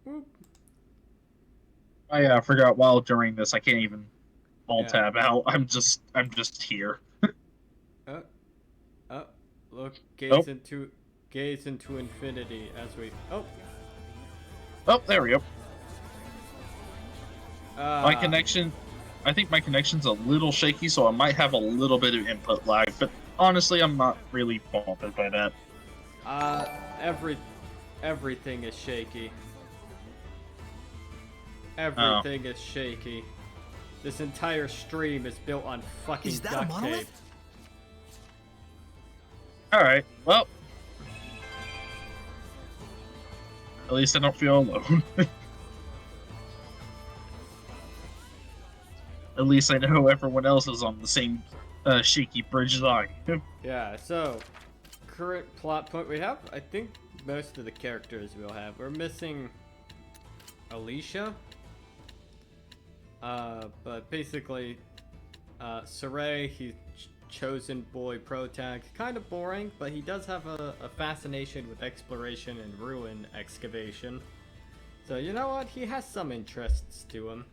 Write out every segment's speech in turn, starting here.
Whoop. I forgot while during this I can't even alt Yeah. tab out. I'm just here. Uh, uh, look, Oh, gaze into infinity as we. Oh. oh, there we go. My Ah. connection, I think my connection's a little shaky, so I might have a little bit of input lag. But honestly, I'm not really bothered by that. Uh. Every. Everything is shaky. Oh, Everything is shaky. This entire stream is built on fucking Is that a duct tape. monolith? all right. Well, at least I don't feel alone. At least I know everyone else is on the same shaky bridge as I am. Yeah, so current plot point we have, I think most of the characters we'll have. We're missing Alicia. But basically, Saray, he's chosen boy protag. Kind of boring, but he does have a fascination with exploration and ruin excavation. So you know what? He has some interests to him.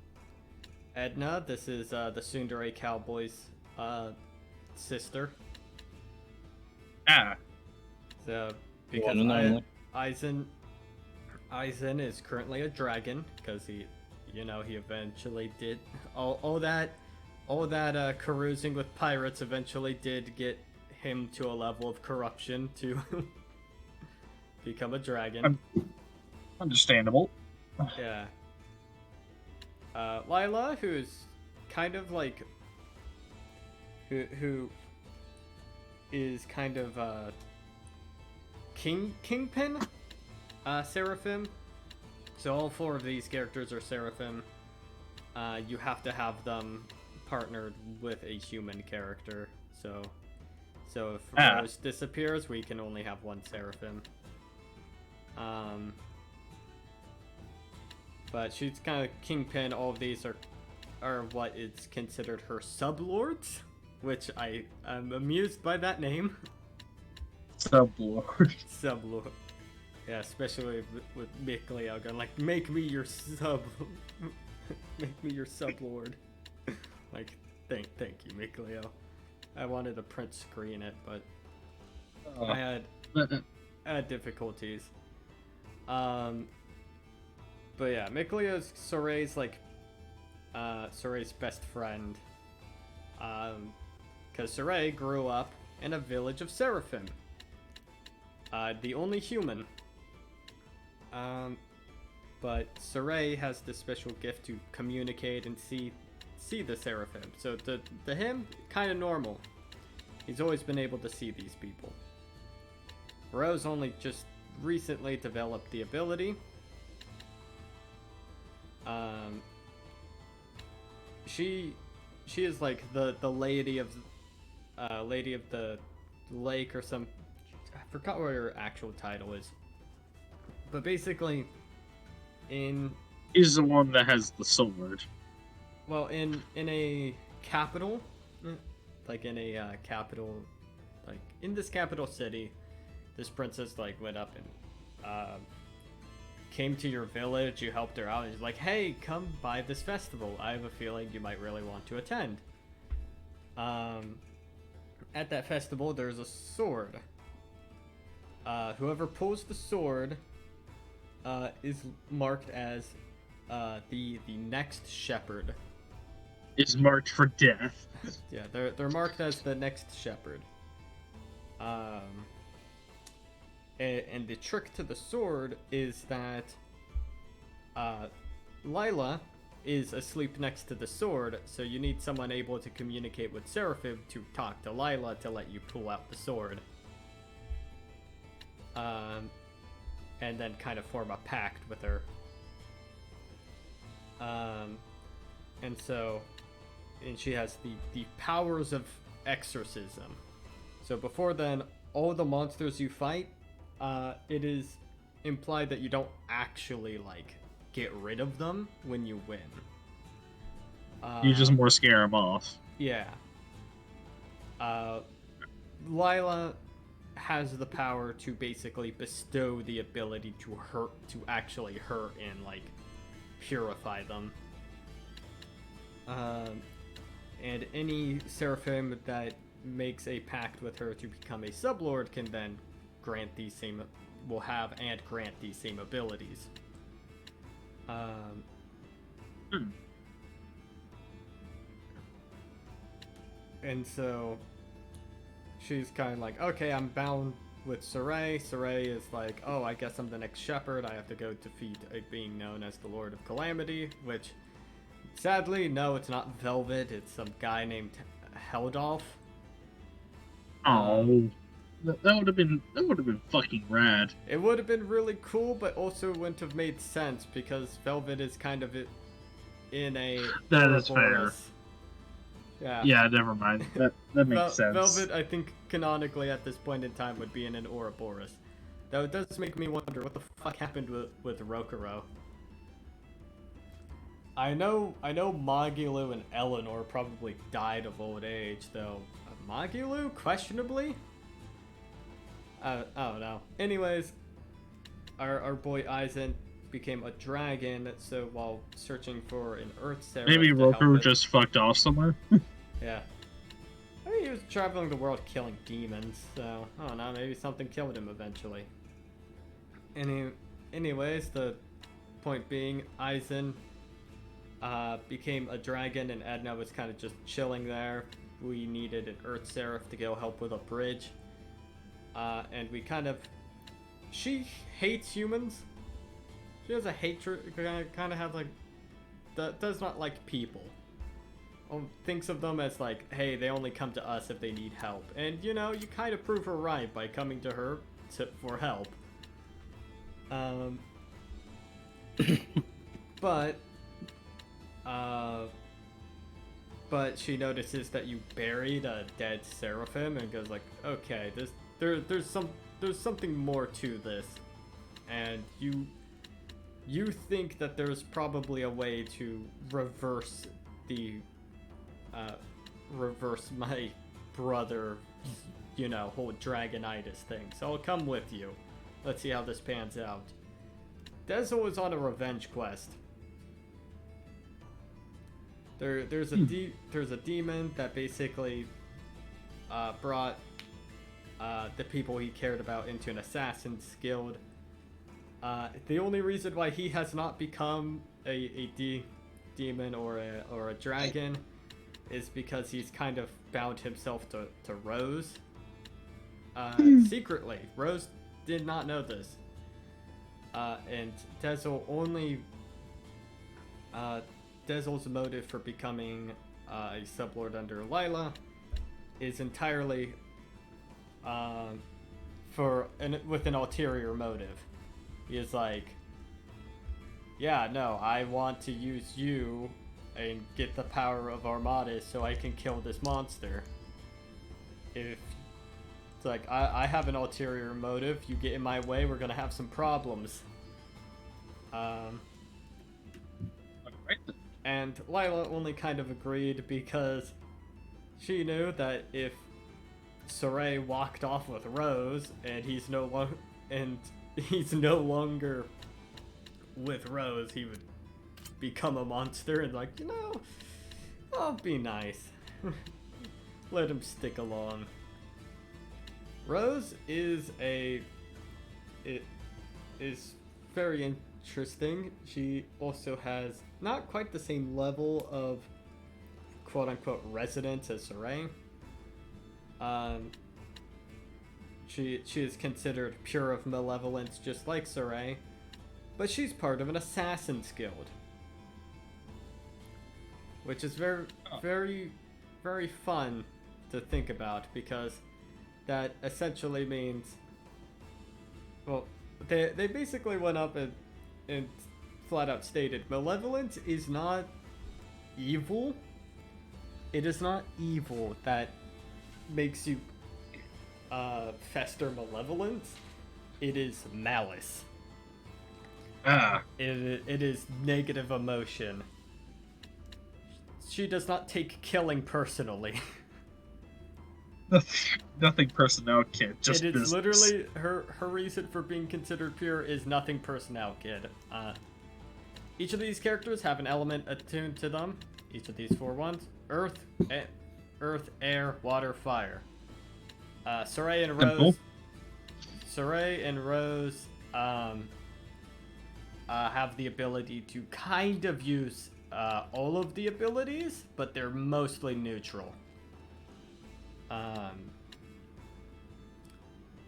Edna, this is the Tsundere Cowboy's sister. Ah, So because Aizen is currently a dragon because he eventually did all that carousing with pirates eventually did get him to a level of corruption to become a dragon. understandable. Yeah. Lila, who's kind of like who is kind of kingpin seraphim. So all four of these characters are seraphim. You have to have them partnered with a human character. So if Rose disappears, we can only have one seraphim. But she's kind of kingpin. All of these are what is considered her sublords, which I'm amused by that name. Sublord. Sublord. Yeah, especially with Mick Leo going like, make me your sublord. Like, thank you, Mick Leo. I wanted to print screen it, but I had difficulties. But yeah, Mikleo's Soray's like Soray's best friend. Because Soray grew up in a village of seraphim. The only human. But Soray has this special gift to communicate and see the seraphim. So to him, kind of normal. He's always been able to see these people. Rose only just recently developed the ability. She is like the lady of the lake or some. I forgot what her actual title is. But basically, He's the one that has the sword. Well, in a capital, like in a capital, like in this capital city, this princess like went up and came to your village. You helped her out, and she's like, "Hey, come by this festival. I have a feeling you might really want to attend." At that festival, there's a sword. Whoever pulls the sword is marked as the next shepherd. Is marked for death. Yeah, they're marked as the next shepherd. And the trick to the sword is that Lila is asleep next to the sword, so you need someone able to communicate with Seraphim to talk to Lila to let you pull out the sword. And then kind of form a pact with her. And she has the powers of exorcism. So before then, all the monsters you fight, it is implied that you don't actually like get rid of them when you win. You just more scare him off. Yeah. Lila has the power to basically bestow the ability to actually hurt and like purify them. And any seraphim that makes a pact with her to become a sublord can then grant these same will have and grant these same abilities. And so she's kind of like, okay, I'm bound with Saray. Saray is like, oh, I guess I'm the next shepherd. I have to go defeat a being known as the Lord of Calamity, which, sadly, no, it's not Velvet. It's some guy named Heldolf. Oh, that would have been fucking rad. It would have been really cool, but also wouldn't have made sense because Velvet is kind of in a that is fair. Yeah. Yeah, never mind. That makes sense. Velvet, I think, canonically at this point in time would be in an Ouroboros. Though it does make me wonder what the fuck happened with Rokuro. I know Magilu and Eleanor probably died of old age, though. Magilu? Questionably? I don't know. Anyways, our boy Aizen became a dragon, so while searching for an Earth Seraph, maybe Rokuro just fucked off somewhere. Yeah. I mean, he was traveling the world killing demons, so I don't know, maybe something killed him eventually. Anyways, the point being, Aizen became a dragon and Edna was kind of just chilling there. We needed an Earth Seraph to go help with a bridge. And we she hates humans. She has a hatred, kind of has like, does not like people. Thinks of them as like, hey, they only come to us if they need help. And you know, you kind of prove her right by coming to her for help. But she notices that you buried a dead seraphim and goes like, okay, there's something more to this, and you think that there's probably a way to reverse my brother, you know, whole dragonitis thing. So I'll come with you. Let's see how this pans out. Dezel was on a revenge quest. There's a demon that basically brought the people he cared about into an assassin's guild. The only reason why he has not become a demon or a dragon is because he's kind of bound himself to Rose secretly. Rose did not know this, and Dezel's motive for becoming a sublord under Lila is entirely with an ulterior motive. He is like, yeah, no, I want to use you and get the power of Armadas so I can kill this monster. If it's like, I have an ulterior motive, you get in my way, we're gonna have some problems. And Lila only kind of agreed because she knew that if Saray walked off with Rose and he's no longer with Rose, he would become a monster and like, you know, I'll be nice. Let him stick along. Rose is very interesting. She also has not quite the same level of quote-unquote residence as Saray. She is considered pure of malevolence just like Saray, but she's part of an assassin's guild, which is very, very, very fun to think about because that essentially means, well, they basically went up and flat out stated malevolence is not evil. It is not evil that makes you fester malevolence. It is malice. It is negative emotion. She does not take killing personally. Nothing personnel kit, just It is business. literally her reason for being considered pure is nothing personnel kid. Each of these characters have an element attuned to them. Each of these 4 ones: earth, air, water, fire. Saray and Simple. Rose have the ability to kind of use all of the abilities, but they're mostly neutral.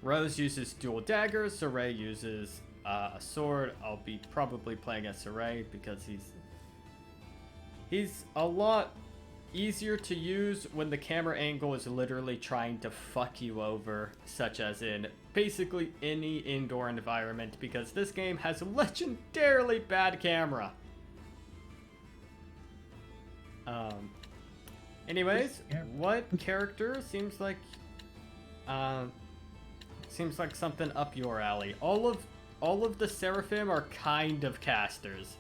Rose uses dual daggers. Saray uses a sword. I'll be probably playing as Saray because he's a lot easier to use when the camera angle is literally trying to fuck you over, such as in basically any indoor environment, because this game has a legendarily bad camera. Anyways, what character seems like something up your alley? All of the Seraphim are kind of casters.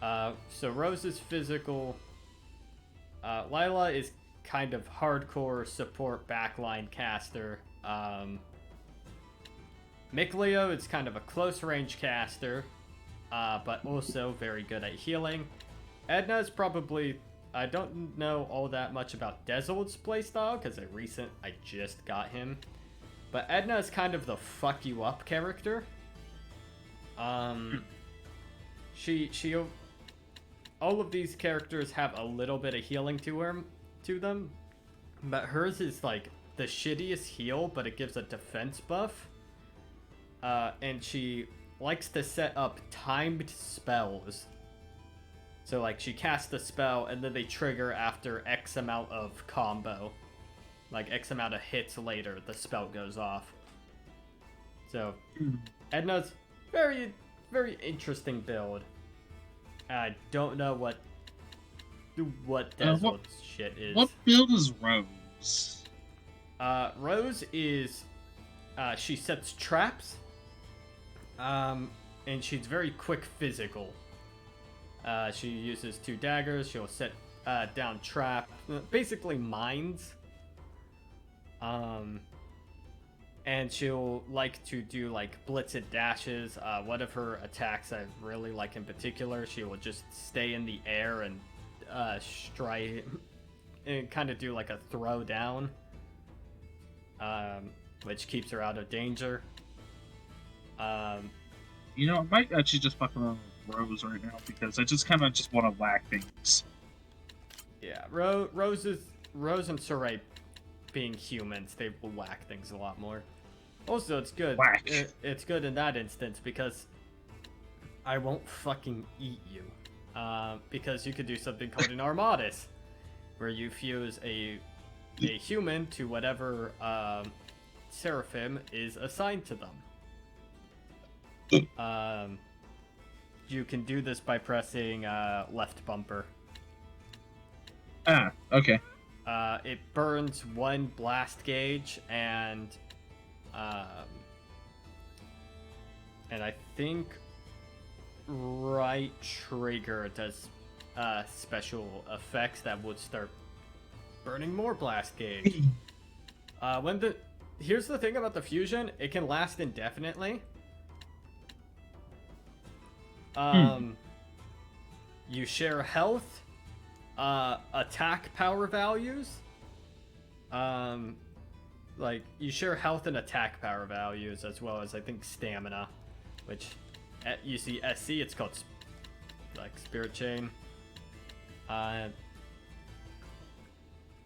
So Rose is physical. Lila is kind of hardcore support backline caster. Mikleo is kind of a close range caster, but also very good at healing. Edna is probably... I don't know all that much about Dezold's playstyle because I just got him. But Edna is kind of the fuck you up character. She all of these characters have a little bit of healing to them, but hers is like the shittiest heal, but it gives a defense buff. And she likes to set up timed spells. So like she casts a spell and then they trigger after X amount of combo. Like X amount of hits later, the spell goes off. So Edna's very, very interesting build. I don't know what Dezold's shit is. What build is Rose? Rose is she sets traps. And she's very quick physical. She uses 2 daggers. She'll set down trap, basically mines. And she'll like to do like blitz and dashes. One of her attacks I really like in particular, she will just stay in the air and strike and kind of do like a throw down, which keeps her out of danger. You know, I might actually just fuck around with Rose right now because I just kind of just want to whack things. Yeah, Rose and Saray being humans, they will whack things a lot more. Also, it's good. Whack. It's good in that instance because I won't fucking eat you. Because you could do something called an Armatus, where you fuse a human to whatever Seraphim is assigned to them. You can do this by pressing left bumper. Ah, okay. It burns 1 blast gauge and I think right trigger does special effects that would start burning more blast gauge. Here's the thing about the fusion, it can last indefinitely. You share health, attack power values. Like you share health and attack power values as well as I think stamina, which you see SC, it's called like Spirit Chain. A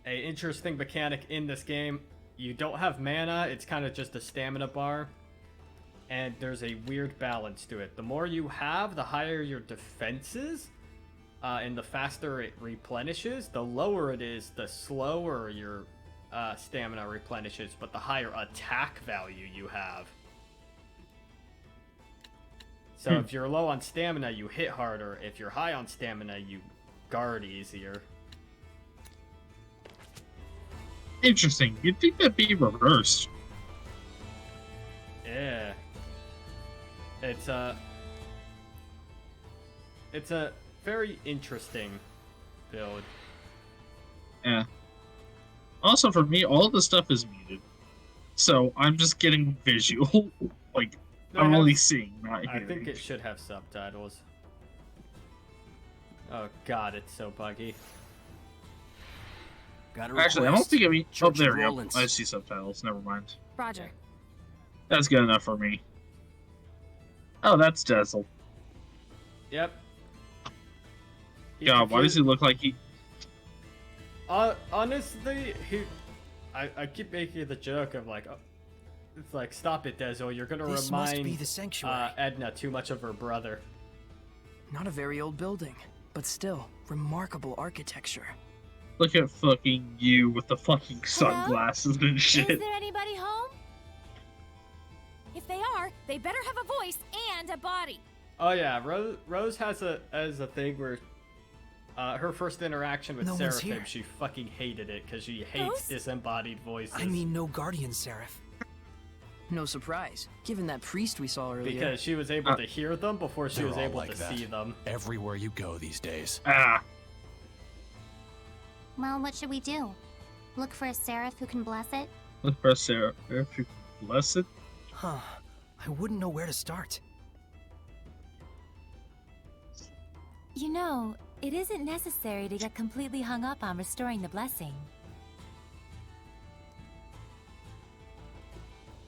interesting mechanic in this game, you don't have mana, it's kind of just a stamina bar. And there's a weird balance to it. The more you have, the higher your defense is, and the faster it replenishes. The lower it is, the slower your stamina replenishes, but the higher attack value you have. So if you're low on stamina, you hit harder. If you're high on stamina, you guard easier. Interesting. You'd think that'd be reversed. Yeah. It's a very interesting build. Yeah. Also, for me, all of the stuff is muted, so I'm just getting visual. Like, I'm only seeing, not I hearing. think it should have subtitles. Oh god, it's so buggy. Actually, I don't think I mean. Oh, Church there of we go. Roland. I see subtitles. Never mind. Roger. That's good enough for me. Oh, that's Dazzle. Yep. He's God, why does he confused. look like he? Honestly, I keep making the joke of like, it's like, stop it, Dezo. You're gonna This must be remind the sanctuary. Edna too much of her brother. Not a very old building, but still remarkable architecture. Look at fucking you with the fucking sunglasses and Is shit. there anybody home? If they are, they better have a voice and a body. Oh yeah, Rose has a thing where her first interaction with No one's Seraphim, here. she fucking hated it because she hates Rose? disembodied voices. I mean, no guardian seraph. No surprise, given that priest we saw earlier. because she was able to hear them before she They're was all able like to that. see them. Everywhere you go these days. Ah, Well, what should we do? Look for a seraph who can bless it? look for Sarah. If you bless it. Huh. I wouldn't know where to start. You know, it isn't necessary to get completely hung up on restoring the blessing.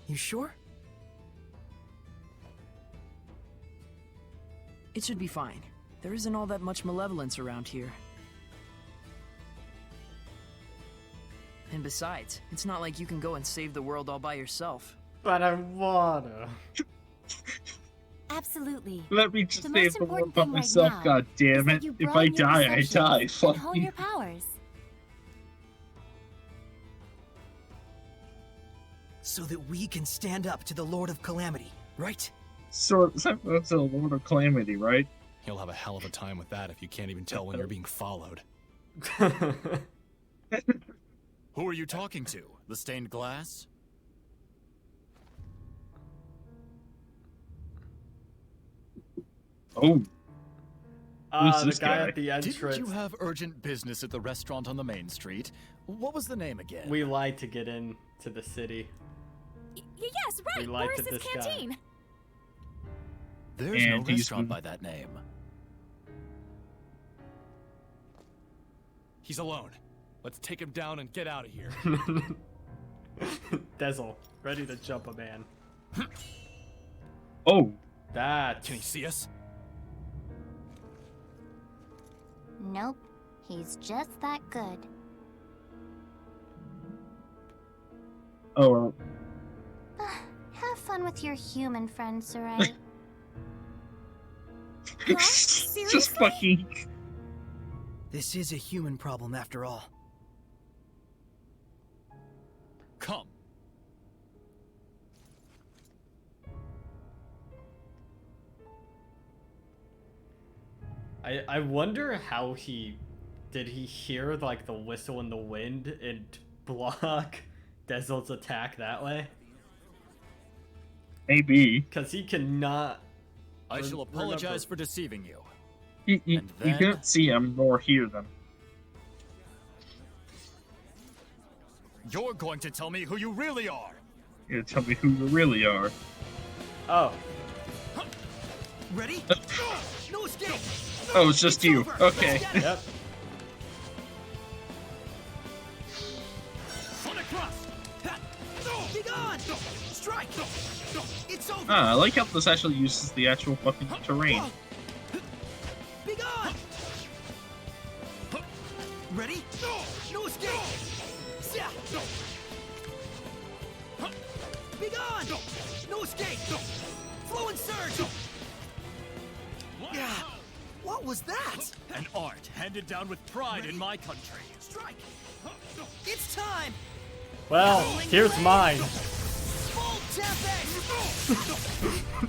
You sure? It should be fine. There isn't all that much malevolence around here. And besides, it's not like you can go and save the world all by yourself. But I wanna. Absolutely. Let me just The save most the world important by thing right myself. now God damn is that it! you If I broaden your die, I perceptions die. and Fuck hone you. your powers. So that we can stand up to the Lord of Calamity, right? So that's a Lord of Calamity, right? You'll have a hell of a time with that if you can't even tell when you're being followed. Who are you talking to? The stained glass? Oh, Who's The this guy guy? at the Didn't entrance. you have urgent business at the restaurant on the main street? What was the name again? We lied to get in to the city. Yes, right. We lied Where's to this this guy. canteen? There's no And he's restaurant been- by that name. He's alone. Let's take him down and get out of here. Dezel, ready to jump a man. oh, That. Can he see us? Nope. He's just that good. oh. Have fun with your human friend, Sarai. Just Seriously? fucking. This is a human problem after all. Come. I wonder how did he hear like the whistle in the wind and block Dezel's attack that way? Maybe. Because he cannot. I shall Remember- apologize for deceiving you. You And then- can't see him nor hear them. You're going to tell me who you really are. You tell me who you really are. Oh, Ready? No escape! Oh, it's just you. Okay. yep. On across! Be gone! Strike! It's over! Ah, I like how this actually uses the actual fucking terrain. Be gone! Ready? No escape! Be gone! No escape! Flow and surge! Yeah. What was that? An art handed down with pride in my country. Strike! It's time! Well, here's mine. Full tempest!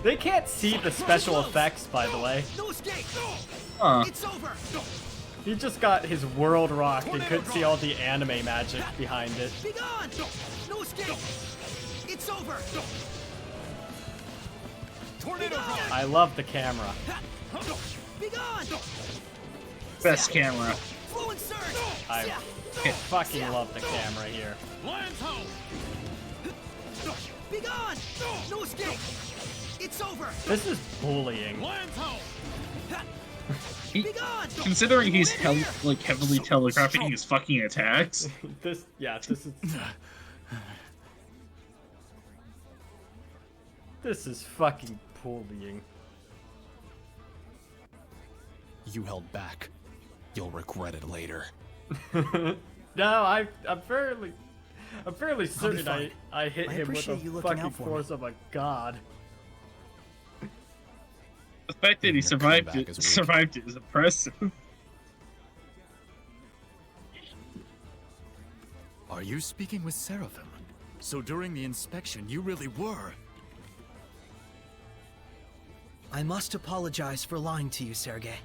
They can't see the special effects, by the way. No escape! Huh. It's over! He just got his world rocked and couldn't see all the anime magic behind it. Be gone! No escape! It's over! Tornado run. I love the camera. Be gone! Best camera. Flow and surge! I Fucking love the camera here. Lion's home! Be gone! No escape! It's over! This is bullying. Lion's home! He, Be gone! considering he's heavily telegraphing his fucking attacks. This is... This is fucking bullying. You held back. You'll regret it later. No, I'm fairly certain fine. I hit I him with appreciate you the looking fucking out for me. force of a god. The fact that he Your survived comeback it is weak. survived it is impressive. Are you speaking with Seraphim? So during the inspection, you really were. I must apologize for lying to you, Sergei.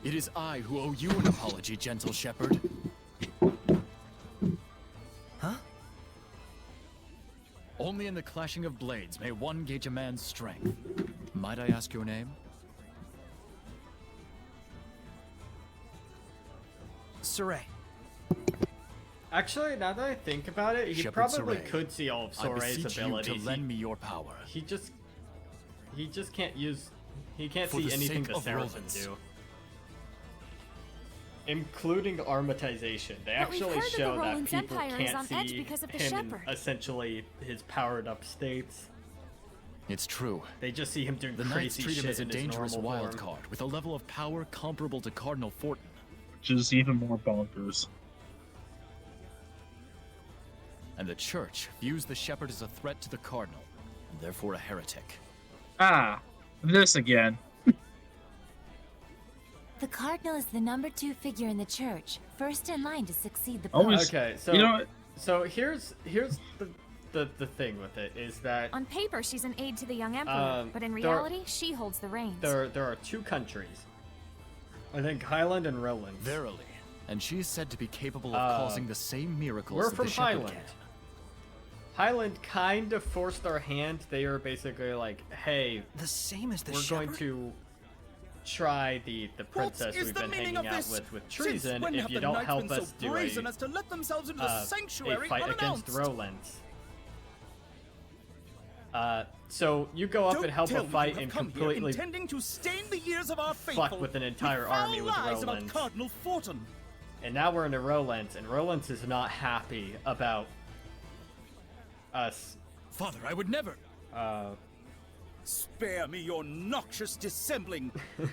It is I who owe you an apology, gentle shepherd. Huh? Only in the clashing of blades may one gauge a man's strength. Might I ask your name? Saray. Actually, now that I think about it, he Shepherd probably Saray, could see all of I Soray's beseech abilities. you to lend me your power. He just can't use. He can't For see the anything sake the of Seraphim Roland's. do, including armatization. They But we've actually heard that the show that Roland's people empire is can't on edge see because of the him in shepherd. essentially his powered up states. It's true. They just see him doing The Knights crazy treat shit him as a in his dangerous normal wild form. card with a level of power comparable to Cardinal Fortin. Which is even more bonkers. And the Church views the Shepherd as a threat to the Cardinal, and therefore a heretic. Ah, this again. The Cardinal is the number 2 figure in the church, first in line to succeed the Pope. Always. Okay, so You know what? so here's the thing with it is that On paper, she's an aide to the young emperor, but in there- reality, she holds the reins. there are 2 countries. I think Highland and Roland. Verily. And she is said to be capable of causing the same miracles We're that from the Shepherd Highland. can. Highland kind of forced our hand. They were basically like, "Hey, The same as the we're shepherd? going to try the princess is we've the been meaning hanging of out this? with Since treason when if have you the don't knights help been us so do brazen as to let themselves into the a sanctuary fight unannounced? against Roland's." So you go up Don't and help tell a me fight you have and come here completely intending to stain the ears of our faithful fuck with an entire with foul army with lies about Roland's. Cardinal Fortin. And now we're into Roland's, and Roland's is not happy about us. Father, I would never. Spare me your noxious dissembling.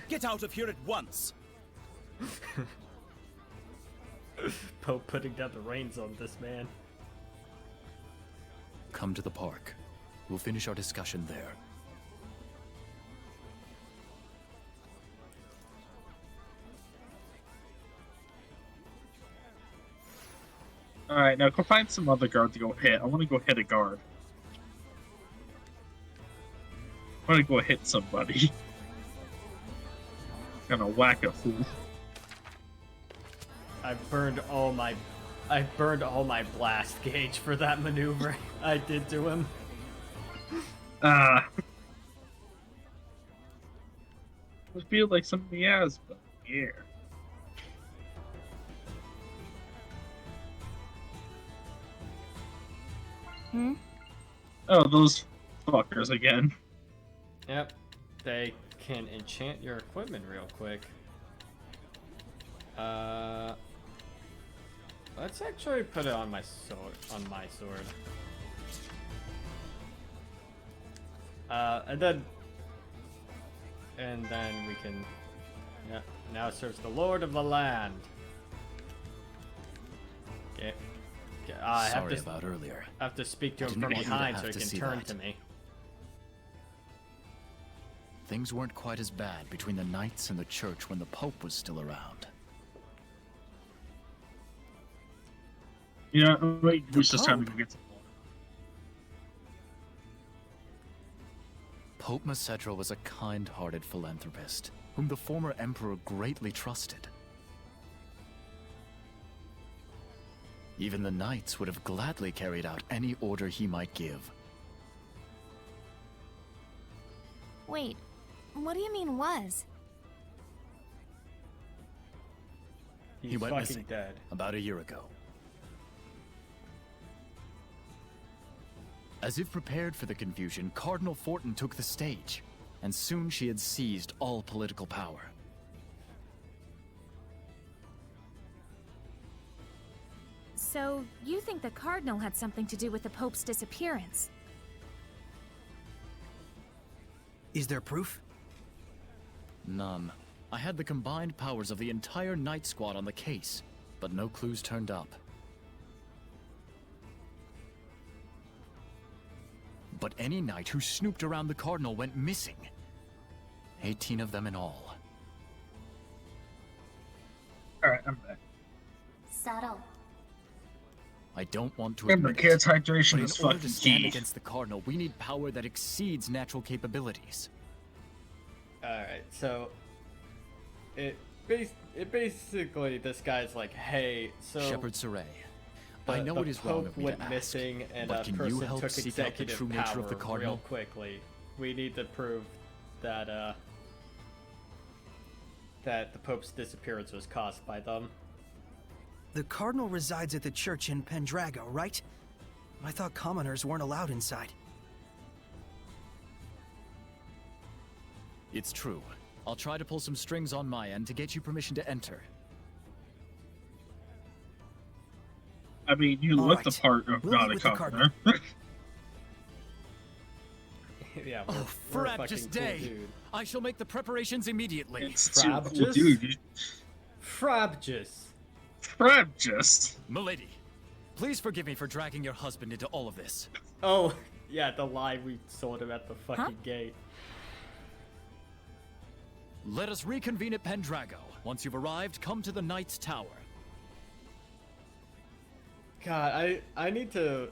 Get out of here at once. Pope putting down the reins on this man. Come to the park. We'll finish our discussion there. Alright, now go find some other guard to go hit. I want to go hit a guard. I want to go hit somebody. Gonna whack a fool. I burned all my blast gauge for that maneuver I did to him. I feel like somebody has, but yeah. Oh, those fuckers again. Yep, they can enchant your equipment real quick. Let's actually put it on my sword. And then we can. Yeah, now serves the Lord of the Land. Okay. I have Sorry to about earlier. I have to speak to him Didn't from want you to behind so have he to can see turn that. to me. Things weren't quite as bad between the Knights and the Church when the Pope was still around. You know, wait, it's just time to go get some more. Pope Macedra was a kind-hearted philanthropist, whom the former emperor greatly trusted. Even the Knights would have gladly carried out any order he might give. Wait, what do you mean was? He went fucking missing dead. about a year ago. As if prepared for the confusion, Cardinal Fortin took the stage, and soon she had seized all political power. So, you think the Cardinal had something to do with the Pope's disappearance? Is there proof? None. I had the combined powers of the entire Night Squad on the case, but no clues turned up. But any knight who snooped around the Cardinal went missing. 18 of them in all. Alright, I'm back. Subtle. I don't want to Remember, admit it, kids, hydration but in is order fucking to stand key. against the Cardinal, we need power that exceeds natural capabilities. Alright, so it basically, this guy's like, hey, so Shepherd Saray, I know it is wrong of me went to ask, missing and but a can you person help took seek out the executive true power nature of the Cardinal? real quickly. We need to prove that that the Pope's disappearance was caused by them. The Cardinal resides at the church in Pendrago, right? I thought commoners weren't allowed inside. It's true. I'll try to pull some strings on my end to get you permission to enter. I mean, you All look right. the part of We'll not meet a with the commoner. Yeah, Oh, we're a fucking Frabjous cool day! dude. I shall make the preparations immediately. It's too cool, Frabjous? dude. Frabjous. Frabjous. Milady, please forgive me for dragging your husband into all of this. Oh, yeah, the lie we sold him at the fucking gate. Let us reconvene at Pendrago. Once you've arrived, come to the Knight's Tower. God, I need to,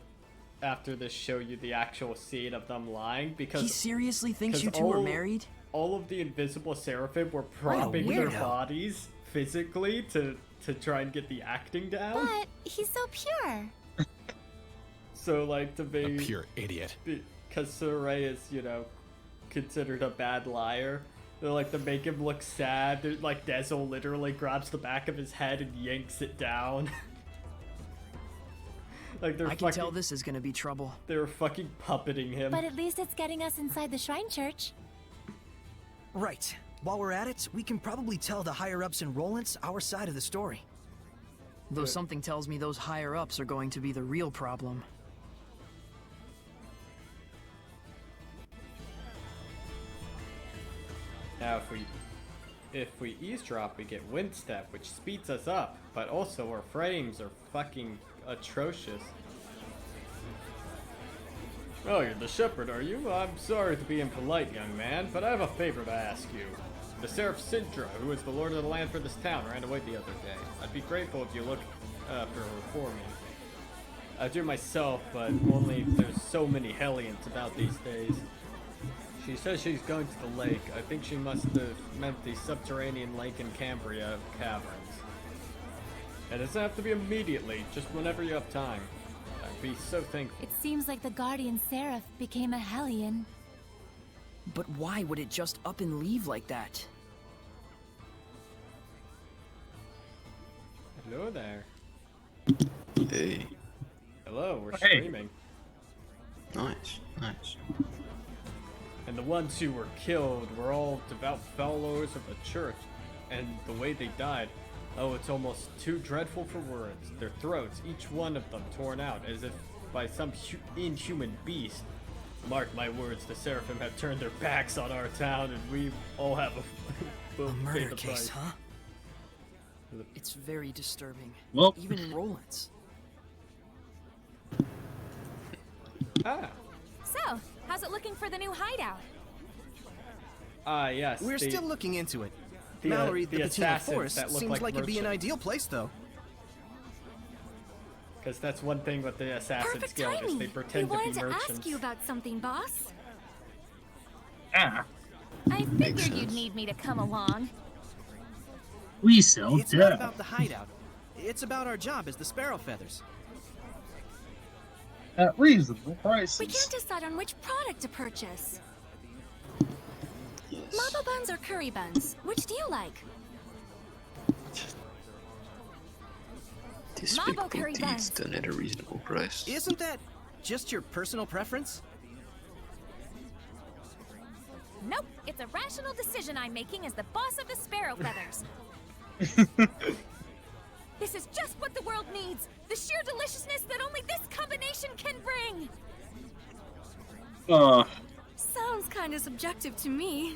after this, show you the actual scene of them lying, because He seriously thinks 'cause you two are all- married? all of the invisible seraphim were propping their weirdo. bodies physically to try and get the acting down. But he's so pure. So, like, to be... A pure idiot. Because Saray is, you know, considered a bad liar. They're like, to make him look sad, they're, like, Dezel literally grabs the back of his head and yanks it down. Like, they're I can tell this is gonna be trouble. They're fucking puppeting him. But at least it's getting us inside the shrine church. Right. While we're at it, we can probably tell the higher-ups in Roland's our side of the story. Though something tells me those higher-ups are going to be the real problem. Now, if we eavesdrop, we get wind step, which speeds us up, but also our frames are fucking atrocious. Oh, you're the shepherd, are you? I'm sorry to be impolite, young man, but I have a favor to ask you. The Seraph Sintra, who is the lord of the land for this town, ran away the other day. I'd be grateful if you look for her for me. I do myself, but only there's so many Hellions about these days. She says she's going to the lake. I think she must have meant the subterranean lake in Cambria caverns. It doesn't have to be immediately, just whenever you have time. I'd be so thankful. It seems like the guardian seraph became a Hellion. But why would it just up and leave like that? Hello there. Hey. Hello, we're Hey. streaming. Nice, nice. And the ones who were killed were all devout followers of the church. And the way they died, oh, it's almost too dreadful for words. Their throats, each one of them torn out, as if by some inhuman beast. Mark my words, the Seraphim have turned their backs on our town, and we all have a, A we'll pay murder the case, price. huh? It's very disturbing. Well, Even in Roland's. Ah, So, how's it looking for the new hideout? yes. We're the- still looking into it. the, Mallory, the the Patina assassins Forest, that look seems like it'd be an merchants. ideal place, though. Because that's one thing with the Assassin's Perfect Guild is timing. they We pretend to be wanted to merchants. ask you about something, boss. ah, I figured you'd need me to come along. we sell It's not death. about the hideout. It's about our job as the Sparrow Feathers. At reasonable prices. We can't decide on which product to purchase. Yes. Lava buns or curry buns? Which do you like? Mambo Despicable curry deeds buns. done at a reasonable price. Isn't that just your personal preference? Nope, it's a rational decision I'm making as the boss of the Sparrow Feathers. This is just what the world needs. The sheer deliciousness that only this combination can bring. Sounds kind of subjective to me.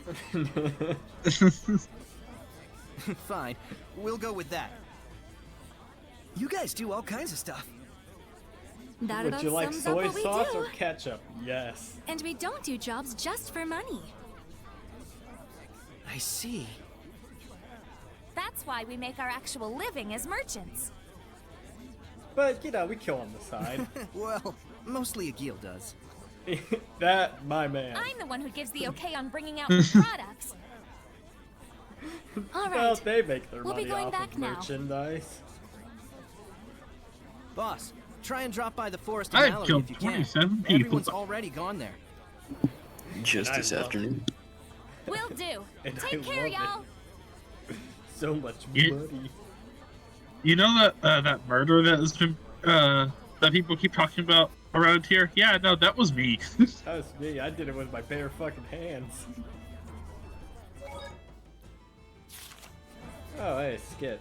Fine, we'll go with that. You guys do all kinds of stuff. That Would about you like sums up soy what we sauce do. or ketchup? Yes. And we don't do jobs just for money. I see. That's why we make our actual living as merchants. But, you know, we kill on the side. Well, mostly Agil does. That, my man. I'm the one who gives the okay on bringing out the products. All right. Well, they make their We'll be money going off back of now. merchandise. Boss, try and drop by the forest I of have Mallory killed if you can. 27 people. Everyone's already gone there. Just I this love afternoon. Will do. And Take I care, love y'all. So much You- money. You know that murder that has been that people keep talking about around here? Yeah, no, that was me. That was me. I did it with my bare fucking hands. Oh, hey, Skit.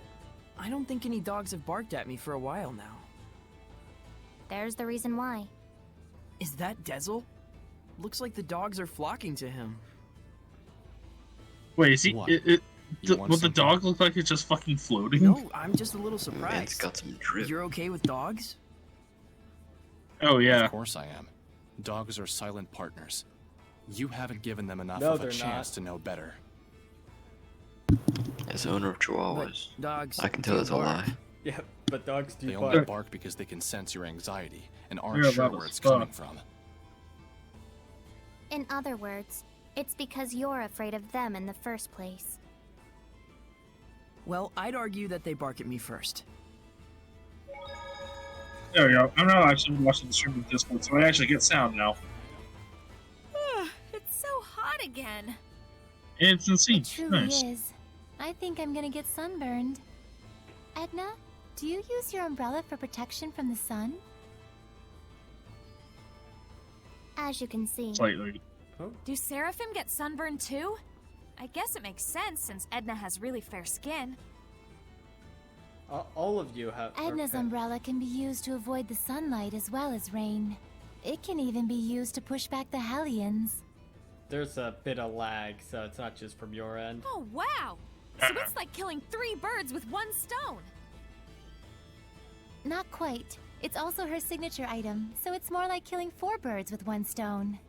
I don't think any dogs have barked at me for a while now. There's the reason why. Is that Dezel? Looks like the dogs are flocking to him. Wait, is he? What? Will want the something? dog look like it's just fucking floating? No, I'm just a little Man's surprised. got some drip. You're okay with dogs? Oh yeah. Of course I am. Dogs are silent partners. You haven't given them enough No, of a they're chance not. to know better. As owner of Chihuahuas, But dogs I can tell do it's a bark. lie. Yeah, but dogs do They bark. only bark because they can sense your anxiety and aren't You're sure about where to it's stop. coming from. In other words, it's because you're afraid of them in the first place. Well, I'd argue that they bark at me first. There we go. I'm not actually watching the stream with Discord, so I actually get sound now. It's so hot again. It's insane. It truly Nice. is. I think I'm gonna get sunburned. Edna, do you use your umbrella for protection from the sun? As you can see. Slightly. Do Seraphim get sunburned too? I guess it makes sense since Edna has really fair skin. All of you have. Edna's okay. umbrella can be used to avoid the sunlight as well as rain. It can even be used to push back the Hellions. There's a bit of lag, so it's not just from your end. Oh, wow! So it's like killing 3 birds with 1 stone. Not quite. It's also her signature item, so it's more like killing 4 birds with 1 stone.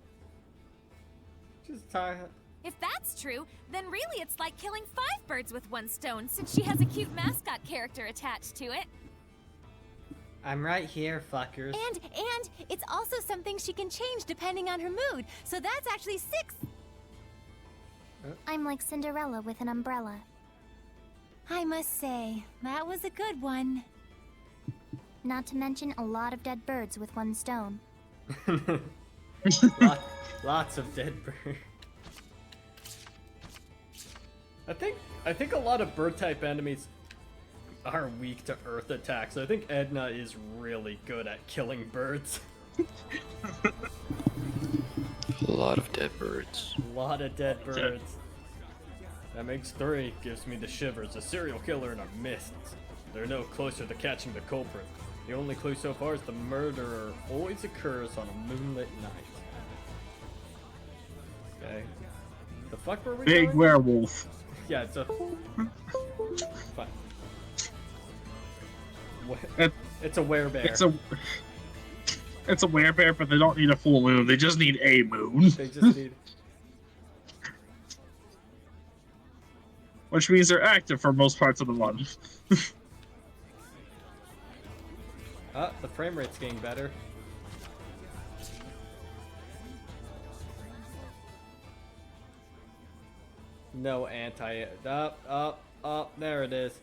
Just tie. If that's true, then really it's like killing 5 birds with 1 stone since she has a cute mascot character attached to it. I'm right here, fuckers. And it's also something she can change depending on her mood, so that's actually 6. I'm like Cinderella with an umbrella. I must say, that was a good one. Not to mention a lot of dead birds with 1 stone. Lots of dead birds. I think a lot of bird type enemies are weak to earth attacks. I think Edna is really good at killing birds. A lot of dead birds. A lot of dead birds. That makes 3. Gives me the shivers. A serial killer in our midst. They're no closer to catching the culprit. The only clue so far is the murderer always occurs on a moonlit night. Okay. The fuck were we Big going? werewolf. Yeah, it's a... Fine. It- It's a werebear. It's a werebear, but they don't need a full moon. They just need a moon. They just need... Which means they're active for most parts of the month. The frame rate's getting better. No anti... there it is.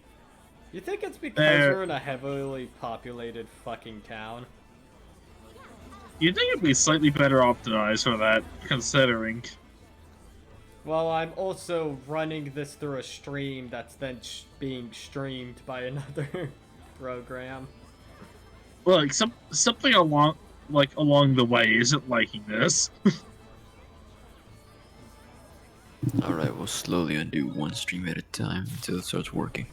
You think it's because There. we're in a heavily populated fucking town? You'd think it'd be slightly better optimized for that, considering. Well, I'm also running this through a stream that's then being streamed by another program. Well, like something along the way isn't liking this. Alright, we'll slowly undo one stream at a time until it starts working.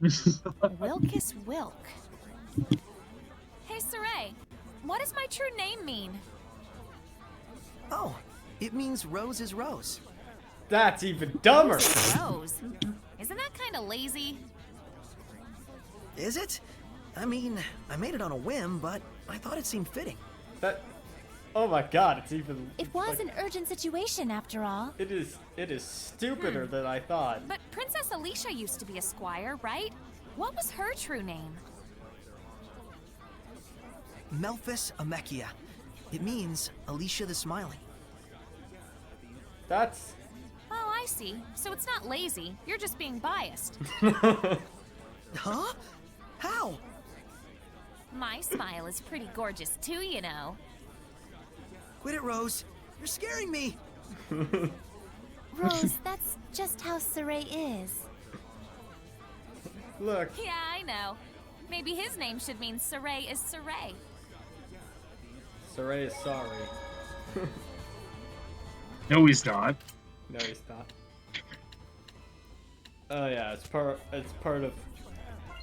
Wilkus Wilk. Hey, Saray, what does my true name mean? Oh, it means Rose is Rose. That's even dumber. Rose. Isn't that kind of lazy? Is it? I mean, I made it on a whim, but I thought it seemed fitting. That. Oh my god, it's even. It was like, an urgent situation after all. It is stupider than I thought. But Princess Alicia used to be a squire, right? What was her true name? Melphis Amechia. It means Alicia the Smiling. That's. Oh, I see. So it's not lazy. You're just being biased. Huh? How? My smile is pretty gorgeous too, you know. Quit it, Rose. You're scaring me. Rose, that's just how Saray is. Look. Yeah, I know. Maybe his name should mean Saray is Saray. Saray is sorry. No, he's not. No, he's not. Oh yeah, it's part of.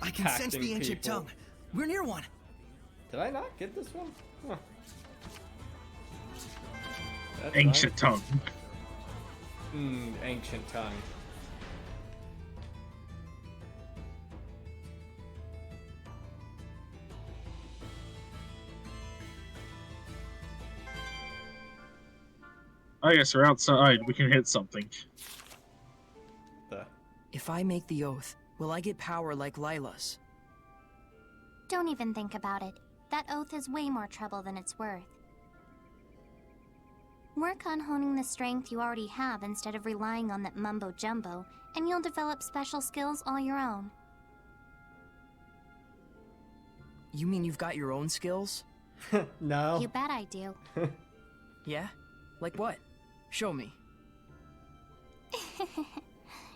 I can sense the ancient people. tongue. We're near one. Did I not get this one? Huh. That's Ancient tongue. Ancient tongue. I guess we're outside. We can hit something. If I make the oath, will I get power like Lila's? Don't even think about it. That oath is way more trouble than it's worth. Work on honing the strength you already have instead of relying on that mumbo-jumbo, and you'll develop special skills all your own. You mean you've got your own skills? No. You bet I do. Yeah? Like what? Show me.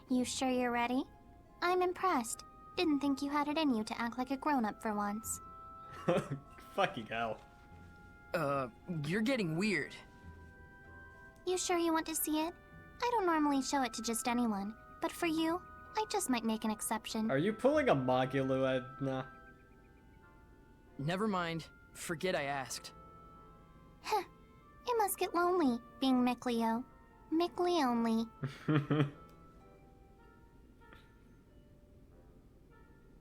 You sure you're ready? I'm impressed. Didn't think you had it in you to act like a grown-up for once. Fucking hell. You're getting weird. You sure you want to see it? I don't normally show it to just anyone, but for you, I just might make an exception. Are you pulling a Magulu, Edna? Never mind. Forget I asked. Heh. It must get lonely, being Mickleo. Mickley only.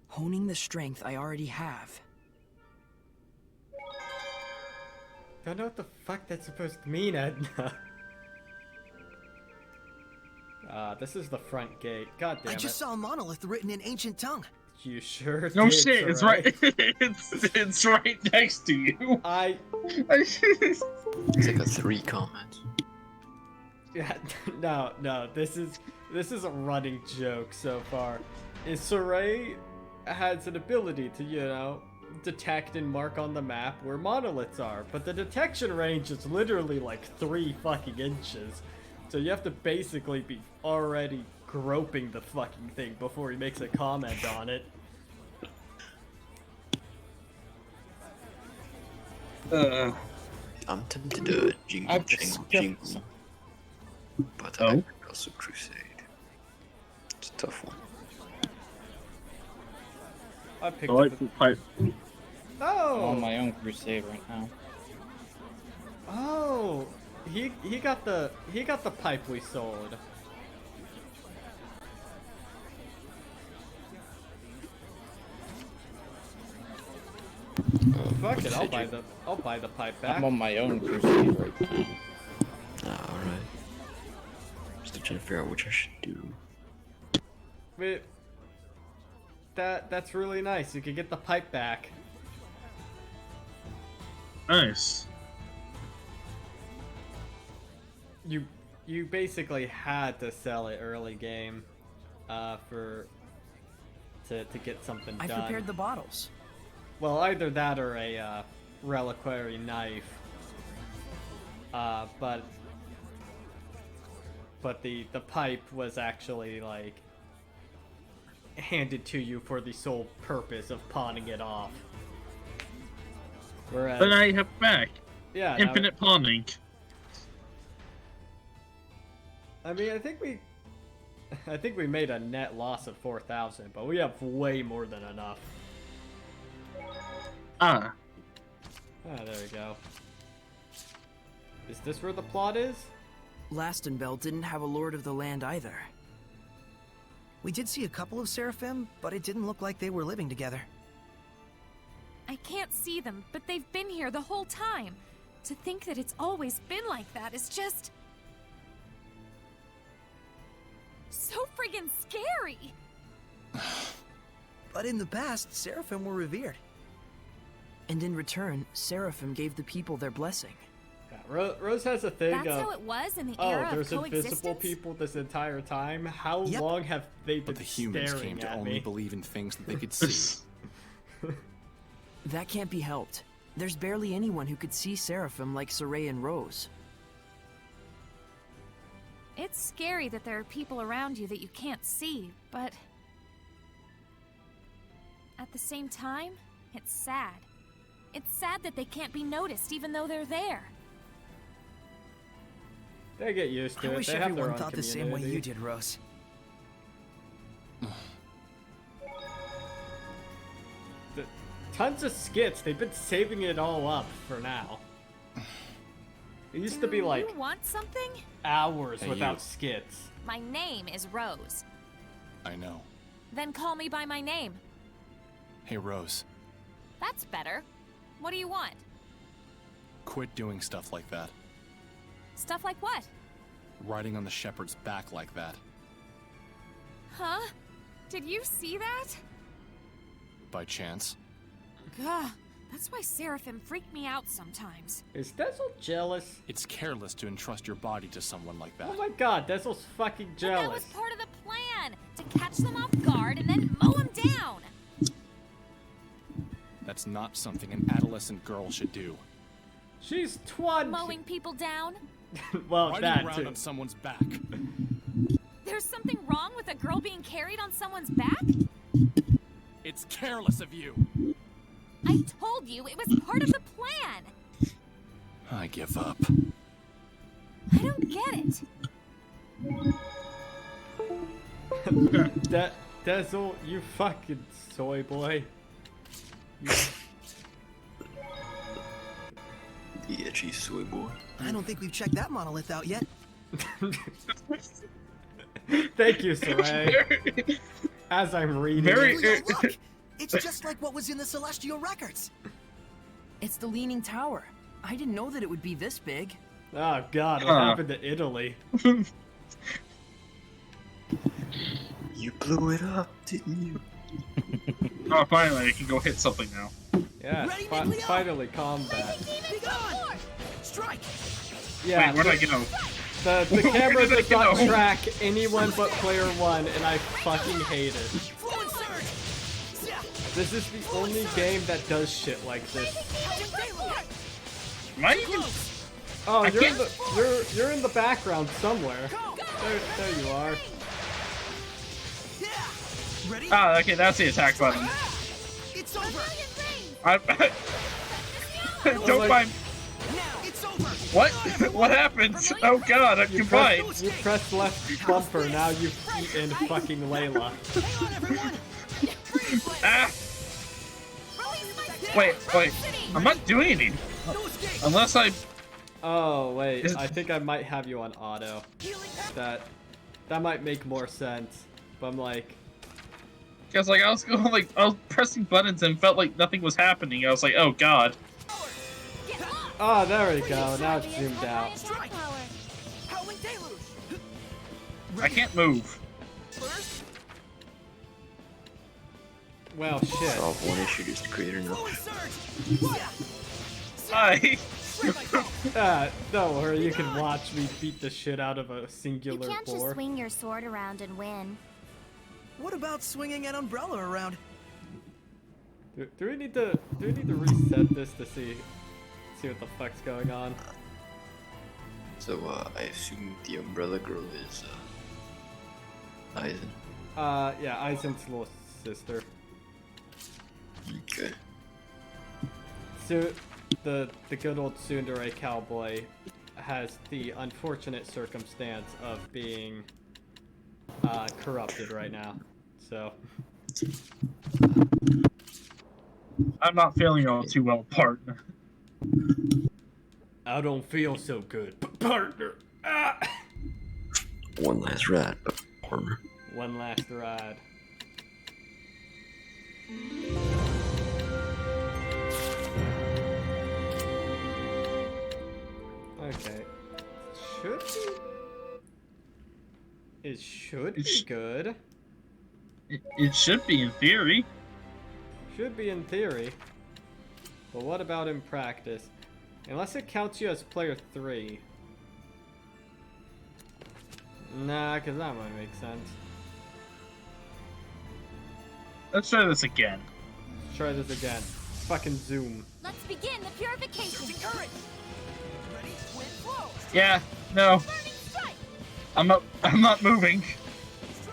Honing the strength I already have. Don't know what the fuck that's supposed to mean, Edna. This is the front gate. God damn it. I just saw a monolith written in ancient tongue. You sure No did, shit, it's Saray. right. it's right next to you. It's like a 3 comment. Yeah, no. This is a running joke so far. Is Saray has an ability to, detect and mark on the map where monoliths are, but the detection range is literally like 3 fucking inches. So you have to basically be already groping the fucking thing before he makes a comment on it. I'm tempted to jingle, but I also crusade. It's a tough one. I picked Delightful pipe. Oh! I'm on my own crusade right now. Oh, he got the pipe we sold. Fuck it, I'll buy the pipe back. I'm on my own crusade right now. Alright. Still trying to figure out which I should do. Wait, that's really nice. You could get the pipe back. Nice. You basically had to sell it early game, to get something done. I prepared the bottles. Well, either that or a reliquary knife. But the pipe was actually like handed to you for the sole purpose of pawning it off. Whereas, But I have back. yeah, Infinite pawning. I mean, I think we made a net loss of 4,000, but we have way more than enough. Ah. Ah, there we go. Is this where the plot is? Lastenbell didn't have a lord of the land either. We did see a couple of Seraphim, but it didn't look like they were living together. I can't see them, but they've been here the whole time. To think that it's always been like that is just... so friggin' scary! But in the past, Seraphim were revered. And in return, Seraphim gave the people their blessing. Yeah, Rose has a thing That's of, how it was in the oh, era of there's invisible coexistence? people this entire time? How long have they been But the humans staring came to at only me? believe in things that they could see. That can't be helped. There's barely anyone who could see Seraphim like Saray and Rose. It's scary that there are people around you that you can't see, but... at the same time, it's sad. It's sad that they can't be noticed even though they're there. They get used to I it. wish They have their everyone own thought the same way community. you did, Rose. Tons of skits. They've been saving it all up for now. It used to be like You want something? hours Hey, without you. skits. My name is Rose. I know. Then call me by my name. Hey, Rose, That's better. What do you want? quit doing stuff like that. Stuff like what? Riding on the shepherd's back like that. Huh? Did you see that? By chance. Gah, that's why Seraphim freak me out sometimes. Is Dezel jealous? It's careless to entrust your body to someone like that. Oh my god, Dezel's fucking But that was jealous. part of the plan, to catch them off guard and then mow them down. That's not something an adolescent girl should do. She's 20. Mowing people down? Well, Riding that around too. on someone's back. There's something wrong with a girl being carried on someone's back? It's careless of you. I told you it was part of the plan. I give up. I don't get it. Dezel, you fucking soy boy. You- The edgy soy boy. I don't think we've checked that monolith out yet. Thank you, Saray. As I'm reading Very- it. Leo, look! It's just like what was in the Celestial Records. It's the Leaning Tower. I didn't know that it would be this big. Oh god, what happened to Italy? You blew it up, didn't you? Oh, finally, I can go hit something now. Yeah, Ready, Nick, finally combat. Be gone! Strike! Yeah, Wait, where'd I go? the camera Where did I does not go? track anyone but player one, and I fucking hate it. Fluid surge! Yeah. This is the only game that does shit like this. Am I even... Oh, I you're in can't- you're in the background somewhere. There you are. Yeah. Ready? Ah, okay, that's the attack button. It's over. Don't mind... Now it's over. What? What happened? Oh god, I'm combined. You pressed left bumper, now you've eaten fucking Layla. Hang on, everyone. Ah! Wait, I'm not doing anything. No escape. Unless I... Oh wait, Is- I think I might have you on auto. That might make more sense. But I'm like, Because like I was going I was pressing buttons and felt like nothing was happening. I was like, oh god. oh there we go. Now it's zoomed out. Strike. Howling deluge. I can't move. First, Well, shit. Solve one issue, just create another. fluid surge. Yeah. Hi. Don't worry, you can watch me beat the shit out of a You singular can't just boar. swing your sword around and win. What about swinging an umbrella around? Do we need to reset this to see what the fuck's going on? So, I assume the umbrella girl is, Aizen. Yeah, Aizen's little sister. Okay. So, the good old tsundere cowboy has the unfortunate circumstance of being corrupted right now. So I'm not feeling all too well, partner. I don't feel so good, partner. Ah! One last ride, partner. One last ride. Okay. It should be good. It should be in theory. Should be in theory. But what about in practice? Unless it counts you as player 3. Nah, because that might make sense. Let's try this again. Let's try this again. Fucking zoom. Let's begin the purification. Yeah, no. I'm not moving.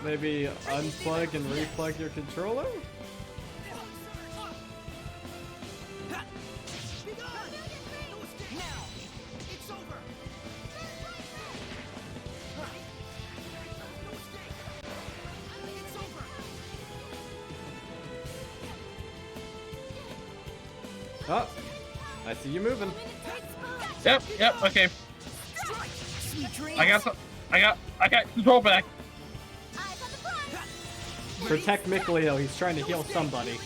Maybe unplug and replug your controller? Oh, I see you moving. Yep, okay. I got control back. Protect Mickleo, he's trying to heal somebody.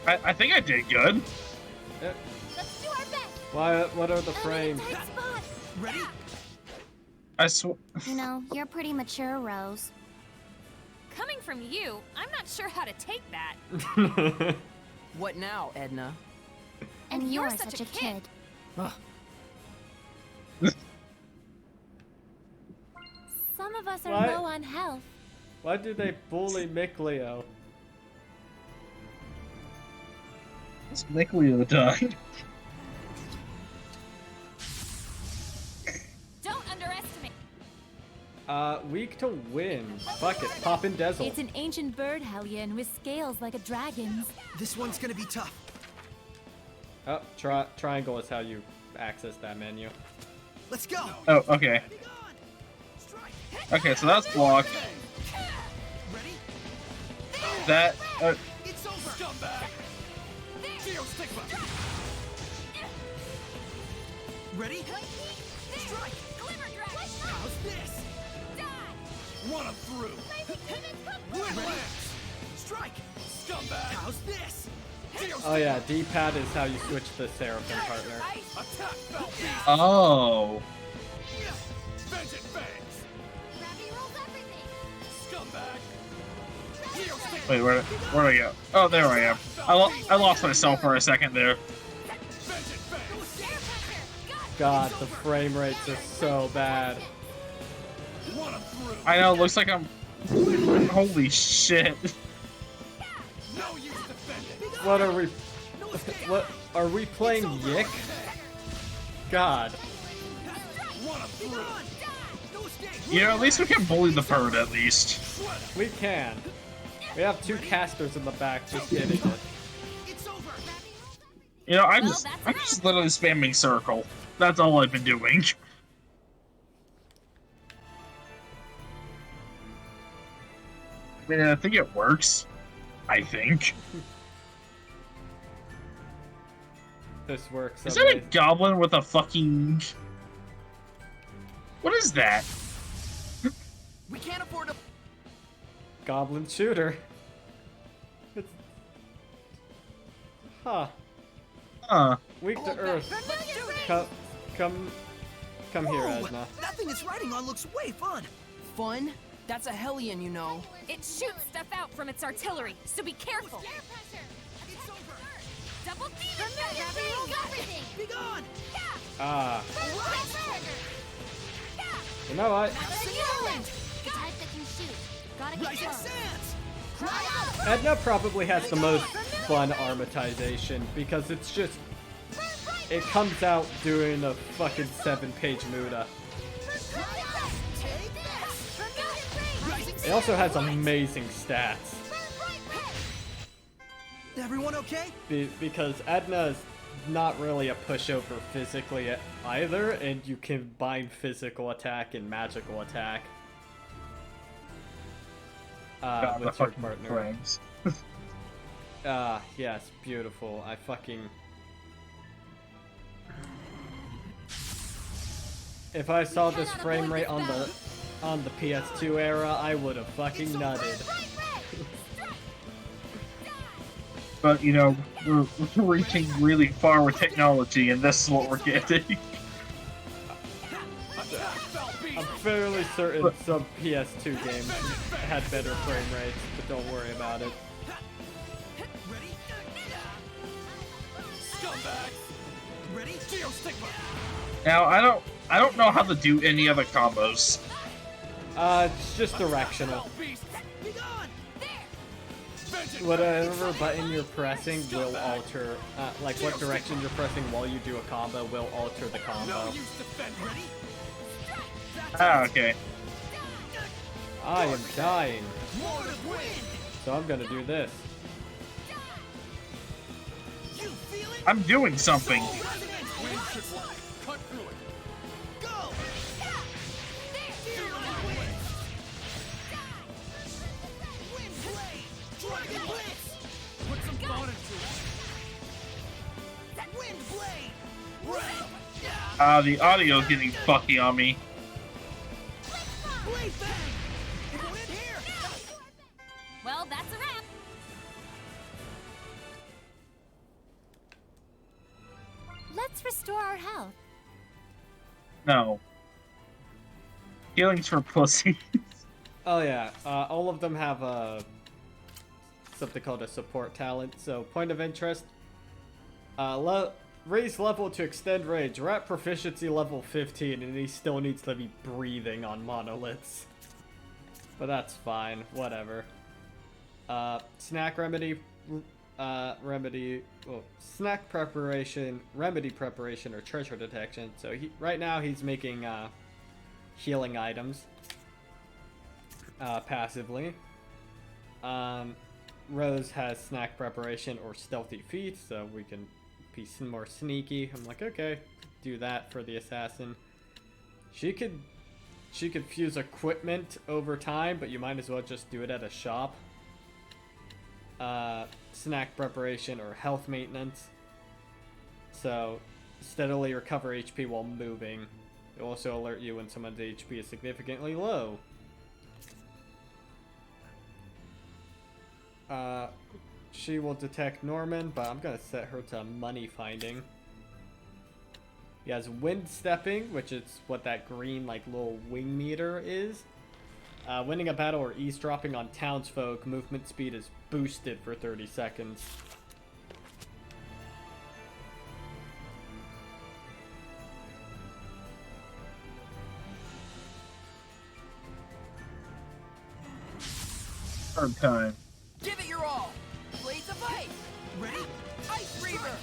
I think I did good. Yep. What are the frames? Ready? You know, you're pretty mature, Rose. Coming from you, I'm not sure how to take that. What now, Edna? And you're such a kid. Some of us are What? low on health. Why do they bully Mickleo? It's Mickleo died. Don't underestimate. Weak to wind. Fuck it, pop in Dazzle. It's an ancient bird hellion with scales like a dragon's. This one's gonna be tough. Oh, triangle is how you access that menu. Let's go. Oh, okay. Okay, so that's blocked. That. It's over. Scumbag. Ready? Strike. How's this? Run him through. Ready? Strike. Scumbag. How's this? Oh yeah, D-pad is how you switch the Seraphim partner. Attack, Bell Beast. Oh. Vengeance Fangs. Scumbag. Wait, where do I go? Oh, there I am. I lost myself for a second there. God, the frame rates are so bad. I know, looks like I'm... Holy shit. What are we... What... Are we playing Yick? God. You know, at least we can bully the bird, at least. We can. We have 2 casters in the back just hitting it. You know, I'm just literally spamming circle. That's all I've been doing. I mean, I think it works. I think. This works. Is that a goblin with a fucking... What is that? We can't afford to. Goblin shooter. It's... Huh. Huh. Weak to earth. Come here, Edna. That thing it's riding on looks way fun. Fun? That's a hellion, you know. It shoots stuff out from its artillery, so be careful. Double demon Be gone. Ah. You know what? The type that can shoot. Gotta get Rising close. sands. Edna probably has the most fun armatization because it's just... It comes out doing a fucking 7-page Muda. It also has amazing stats. Everyone okay? Because Edna is not really a pushover physically either, and you combine physical attack and magical attack. With your partner. Yes, beautiful. I fucking... If I saw this frame rate on the PS2 era, I would have fucking nutted. But, you know, we're reaching really far with technology, and this is what we're getting. I'm fairly certain some PS2 games had better frame rates, but don't worry about it. Ready? Geostigma. Now, I don't know how to do any other combos. It's just directional. Whatever button you're pressing will alter, like what direction you're pressing while you do a combo will alter the combo. Ah, okay. I am dying. So I'm gonna do this. I'm doing something. The audio's getting fucky on me. Well, that's a wrap. Let's restore our health. No. Healing's for pussy. Oh yeah, all of them have something called a support talent. So point of interest, raise level to extend range. We're at proficiency level 15 and he still needs to be breathing on monoliths. But that's fine, whatever. Snack remedy, snack preparation, remedy preparation, or treasure detection. So right now he's making healing items passively. Rose has snack preparation or stealthy feet, so we can be more sneaky. I'm like, okay, do that for the assassin. She could fuse equipment over time, but you might as well just do it at a shop. Snack preparation or health maintenance. So steadily recover HP while moving. It will also alert you when someone's HP is significantly low. She will detect Norman, but I'm gonna set her to money finding. He has wind stepping, which is what that green like little wing meter is. Winning a battle or eavesdropping on townsfolk, movement speed is boosted for 30 seconds. Hard time. Give it your all. Blades of ice. Ready? Ice Reaver.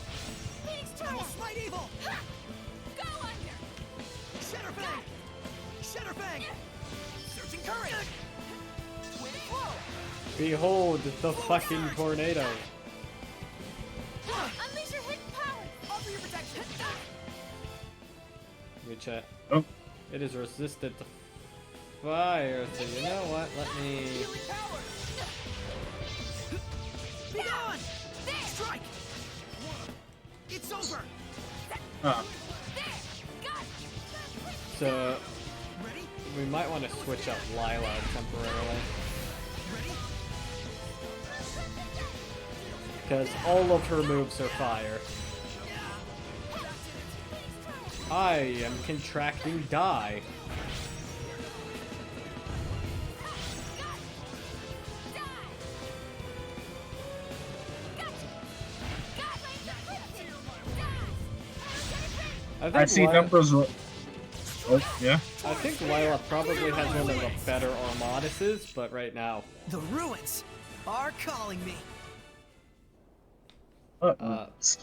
Phoenix Turtle. Smite evil. Ha! Go under. Shatterfang. Shatterfang. Searching current. Wind flow. Behold the fucking tornado. Unleash your hidden power. Offer your protection. Let me check. Oh. It is resistant to fire, so you know what? Let me... Healing power. Be gone. Strike. It's over. So we might want to switch up Lila temporarily. Because all of her moves are fire. I am contracting die. I see numbers. Oh, yeah. I think Lila probably has one of the better Armadises, but right now. The ruins are calling me. Let's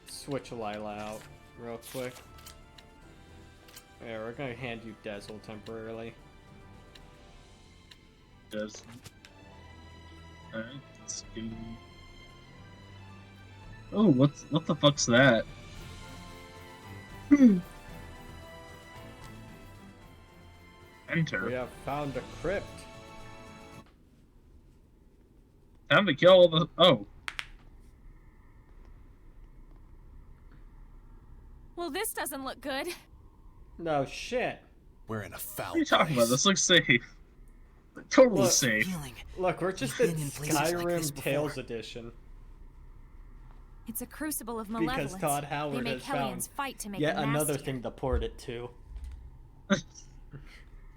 switch Lila out real quick. Yeah, we're gonna hand you Dazzle temporarily. does. Alright, let's go. Oh, what the fuck's that? Enter. We have found a crypt. Time to kill all the. Oh. Well, this doesn't look good. No shit. We're in a foul What are you talking about? place. This looks safe. Totally Look, safe. Look, we're just We've in been in places like Skyrim this before. Tales Edition. It's a crucible of malevolence. Because Todd They Howard make has Hellions found fight to make yet them another nastier. thing to port it to.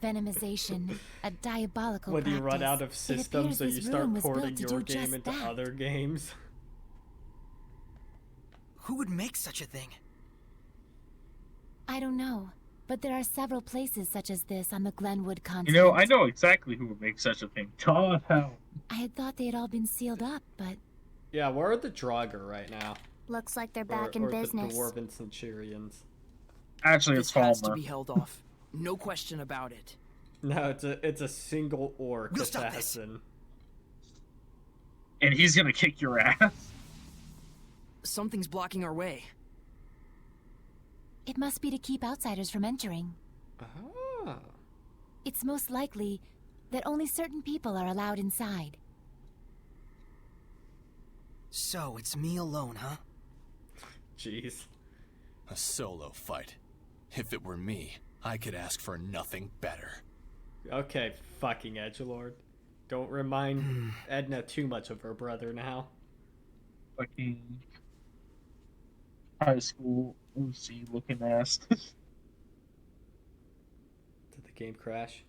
Venomization, a diabolical When you run practice. out of It systems, so appears you this start room was porting built to your do game just into that. other games. Who would make such a thing? I don't know, but there are several places such as this on the Glenwood You continent. know, I know exactly who would make such a thing. Todd Howard. I had thought they had all been sealed up, but Yeah, where are the Draugr right now? Looks like they're back in or business. the Dwarven Centurions. Actually, This it's has to Falmer. be held off. No question about it. No, it's a single orc We'll stop this. assassin. And he's gonna kick your ass. Something's blocking our way. it must be to keep outsiders from entering. Ah. It's most likely that only certain people are allowed inside. So, it's me alone, huh? Jeez. A solo fight. If it were me, I could ask for nothing better. Okay, fucking edgelord. Don't remind Edna too much of her brother now. Fucking high school OC looking ass. Did the game crash?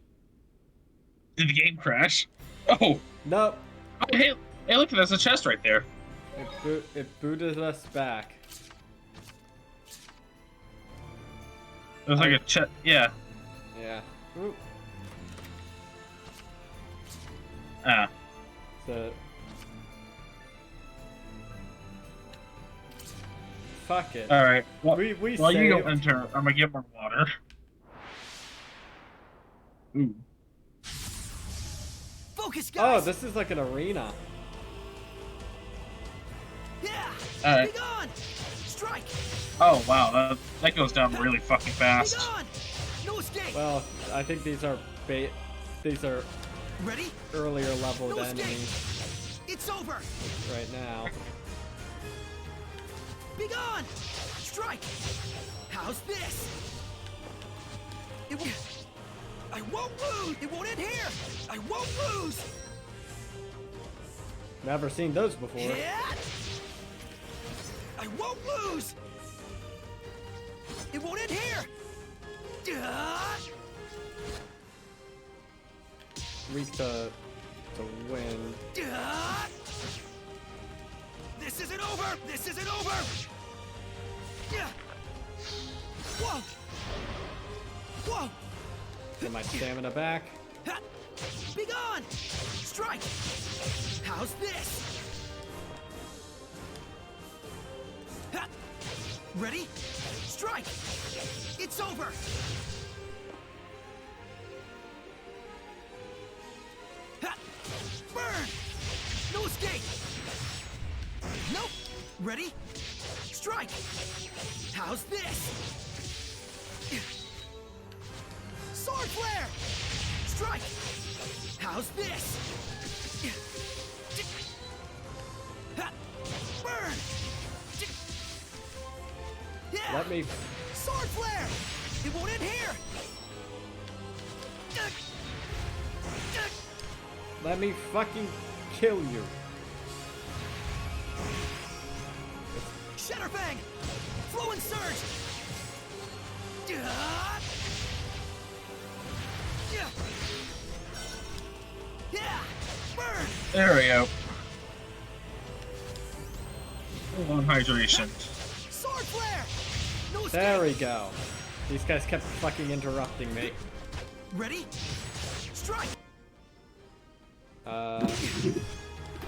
Did the game crash? Oh! Nope. Oh, hey, look, there's a chest right there. It booted us back. There's like a chest. Yeah. Yeah. Ooh. Ah. So. Fuck it. Alright. Well, we while you go saved. enter, I'm gonna get more water. Ooh. Focus, Oh, guys! this is like an arena. Yeah! Alright. Be gone! Strike! Oh wow, that goes down really fucking Be fast. gone! No escape! Well, I think these are Ready? earlier leveled No escape! enemies It's over! right now. Be gone! Strike! How's this? I won't lose! It won't end here! I won't lose! Never seen those before. Yeah! I won't lose! It won't end here! Weak to win. This isn't over! This isn't over! Yeah! Whoa! Whoa! Get my stamina back. Ha! Be gone! Strike! How's this? Ha! Ready? Strike! It's over! Ha! Burn! No escape! Nope! Ready? Strike! How's this? Sword flare! Strike! How's this? Ha! Burn! Yeah! Let me. Sword flare! It won't end here! Let me fucking kill you. Shatterfang! Flow and surge! Yeah! Yeah! Burn! There we go. Full on hydration. Sword flare! No escape! There we go. These guys kept fucking interrupting me. Ready? Strike!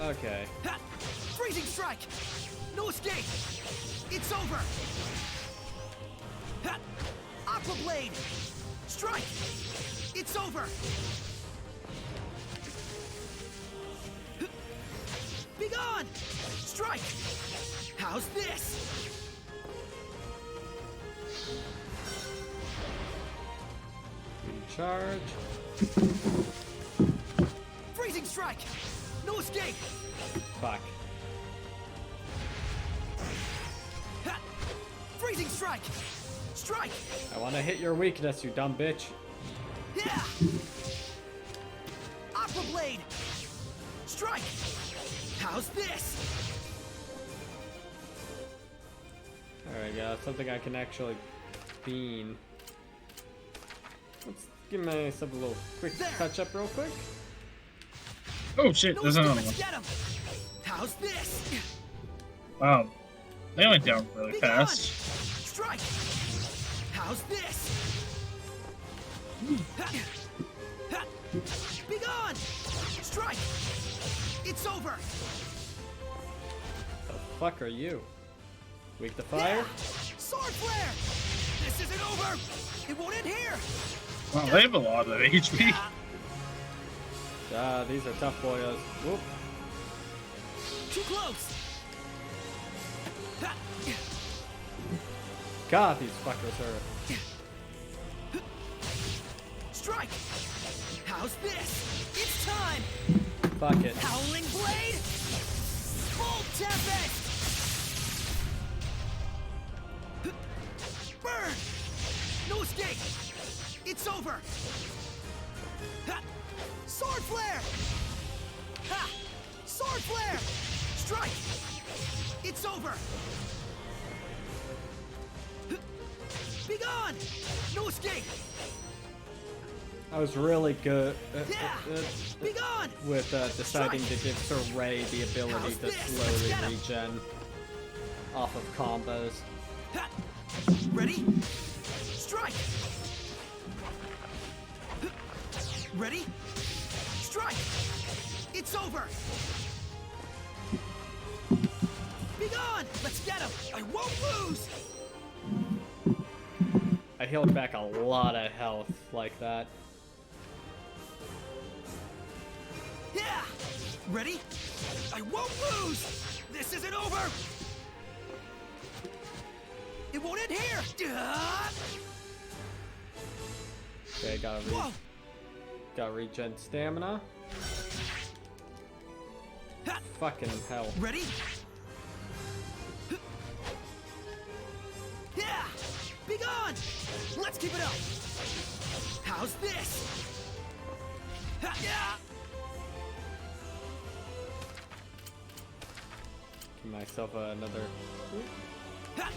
Okay. Ha! Freezing strike! No escape! It's over! Ha! Aqua blade! Strike! It's over! on! Strike! How's this? Recharge. Freezing strike! No escape! Fuck. Ha! Freezing strike! Strike! I want to hit your weakness, you dumb bitch. Yeah! Aqua blade! Strike! How's this? Alright, yeah, something I can actually bean. Let's give myself a little quick touch up real quick. Oh shit, No there's escape, another one. let's get him! How's this? Wow. They went down really Be fast. gone. Strike! How's this? Ha! Ha! Be gone! Strike! It's over! The fuck are you? Weak to fire? Sword flare! This isn't over! It won't end here! Wow, they have a lot of HP. Ah, these are tough boyos. Whoop. Too close! Ha! God, these fuckers are... Strike! How's this? It's time! Fuck it. Howling blade! Full tempest! Burn! No escape! It's over! Ha! Sword flare! Ha! Sword flare! Strike! It's over! Be gone! No escape! I was really good Be gone! with deciding to give Sir Ray the ability to slowly regen off of combos. Ha! Ready? Strike! Ready? Strike! It's over! Be gone! Let's get him! I won't lose! I healed back a lot of health like that. Yeah! Ready? I won't lose! This isn't over! It won't end here! Okay, gotta regen stamina. Ha! Fucking hell. Ready? Yeah! Be gone! Let's keep it up! How's this? Ha! Yeah! Give myself another... Ha!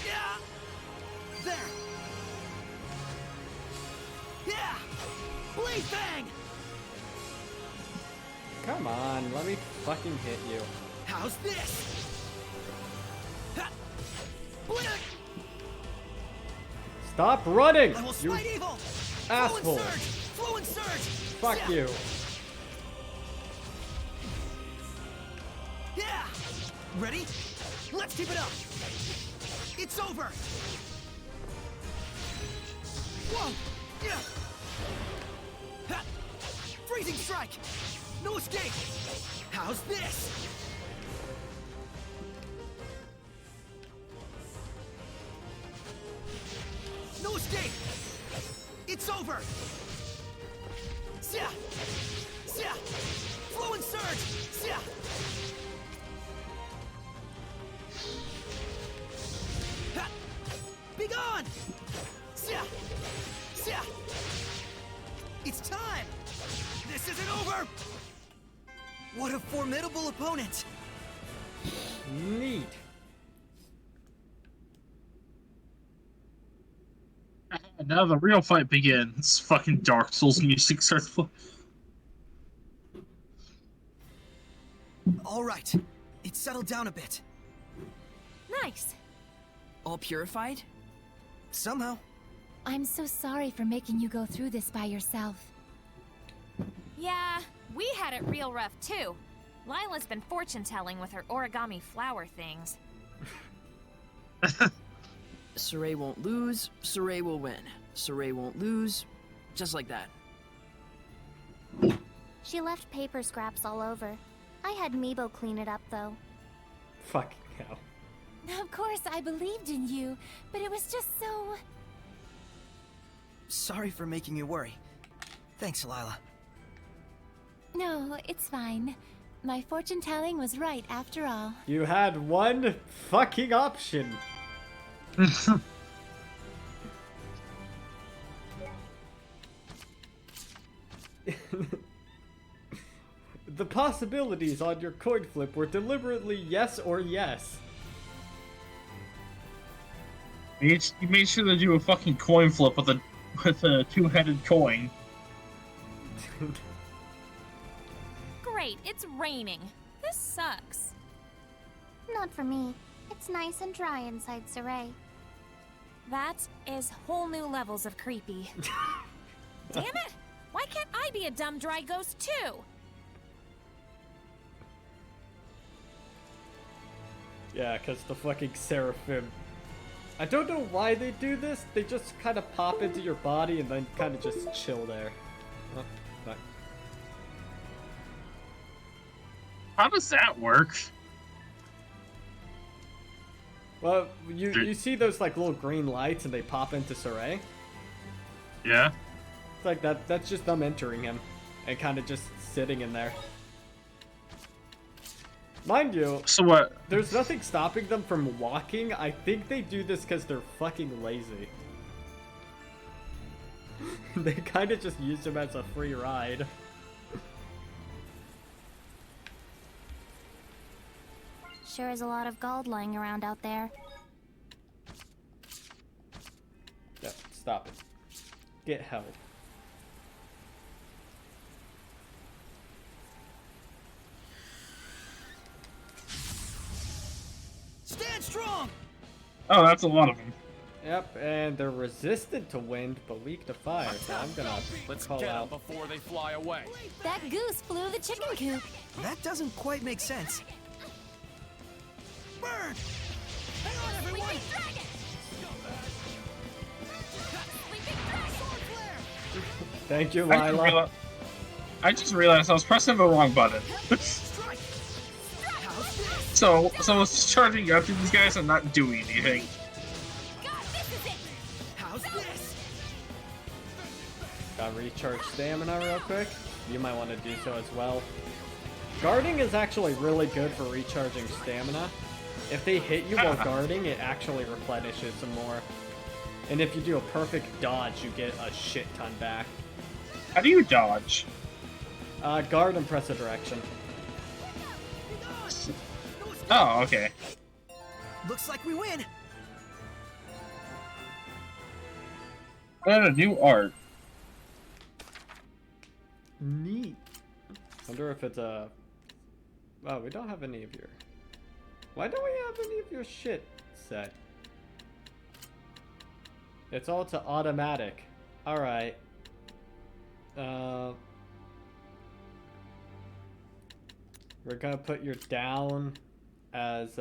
Yeah! There! Yeah! Blade Fang! Come on, let me fucking hit you. How's this? Ha! Blade! Stop running! I will You smite evil! asshole! Flow and surge! Fuck Yeah. you! Yeah! Ready? Let's keep it up! It's over! Whoa! Yeah! Ha! Freezing strike! No escape! How's this? No escape! It's over! Sia! Sia! Flow and surge! Sia! Ha! Be gone! Sia! Sia! It's time! This isn't over! What a formidable opponent! Neat. Now the real fight begins. Fucking Dark Souls music starts playing. All right, it's settled down a bit. Nice. All purified? Somehow. I'm so sorry for making you go through this by yourself. Yeah, we had it real rough too. Lila's been fortune-telling with her origami flower things. Saray won't lose, Saray will win. Saray won't lose, just like that. She left paper scraps all over. I had Meebo clean it up, though. Fucking hell. Of course, I believed in you, but it was just so... Sorry for making you worry. Thanks, Lila. No, it's fine. My fortune telling was right after all. You had one fucking option. The possibilities on your coin flip were deliberately yes or yes. You made sure to do a fucking coin flip with a two-headed coin. Great, it's raining. This sucks. Not for me. It's nice and dry inside Saray. That is whole new levels of creepy. Damn it! Why can't I be a dumb dry ghost too? Yeah, because the fucking seraphim. I don't know why they do this. They just kind of pop into your body and then kind of just chill there. Oh, fuck. How does that work? Well, you see those like little green lights and they pop into Saray? Yeah. It's like that's just them entering him and kind of just sitting in there. Mind you, so what? There's nothing stopping them from walking. I think they do this because they're fucking lazy. They kind of just use him as a free ride. Sure is a lot of gold lying around out there. Yeah, stop it. Get help. Stand strong! Oh, that's a lot of them. Yep, and they're resistant to wind, but weak to fire, so I'm gonna call out. Before they fly away. That goose flew the chicken coop. That doesn't quite make sense. Burn! Hang on, everyone! Sleeping dragon! Sleeping dragon! Thank you, Lila. I just realized I was pressing the wrong button. So I was charging after these guys and not doing anything. How's this? Gotta recharge stamina real quick. You might want to do so as well. Guarding is actually really good for recharging stamina. If they hit you while guarding, it actually replenishes some more. And if you do a perfect dodge, you get a shit ton back. How do you dodge? Guard and press a direction. Oh, okay. Looks like we win. Got a new art. Neat. Wonder if it's a... Oh, we don't have any of your... Why don't we have any of your shit set? It's all to automatic. Alright. We're gonna put your down as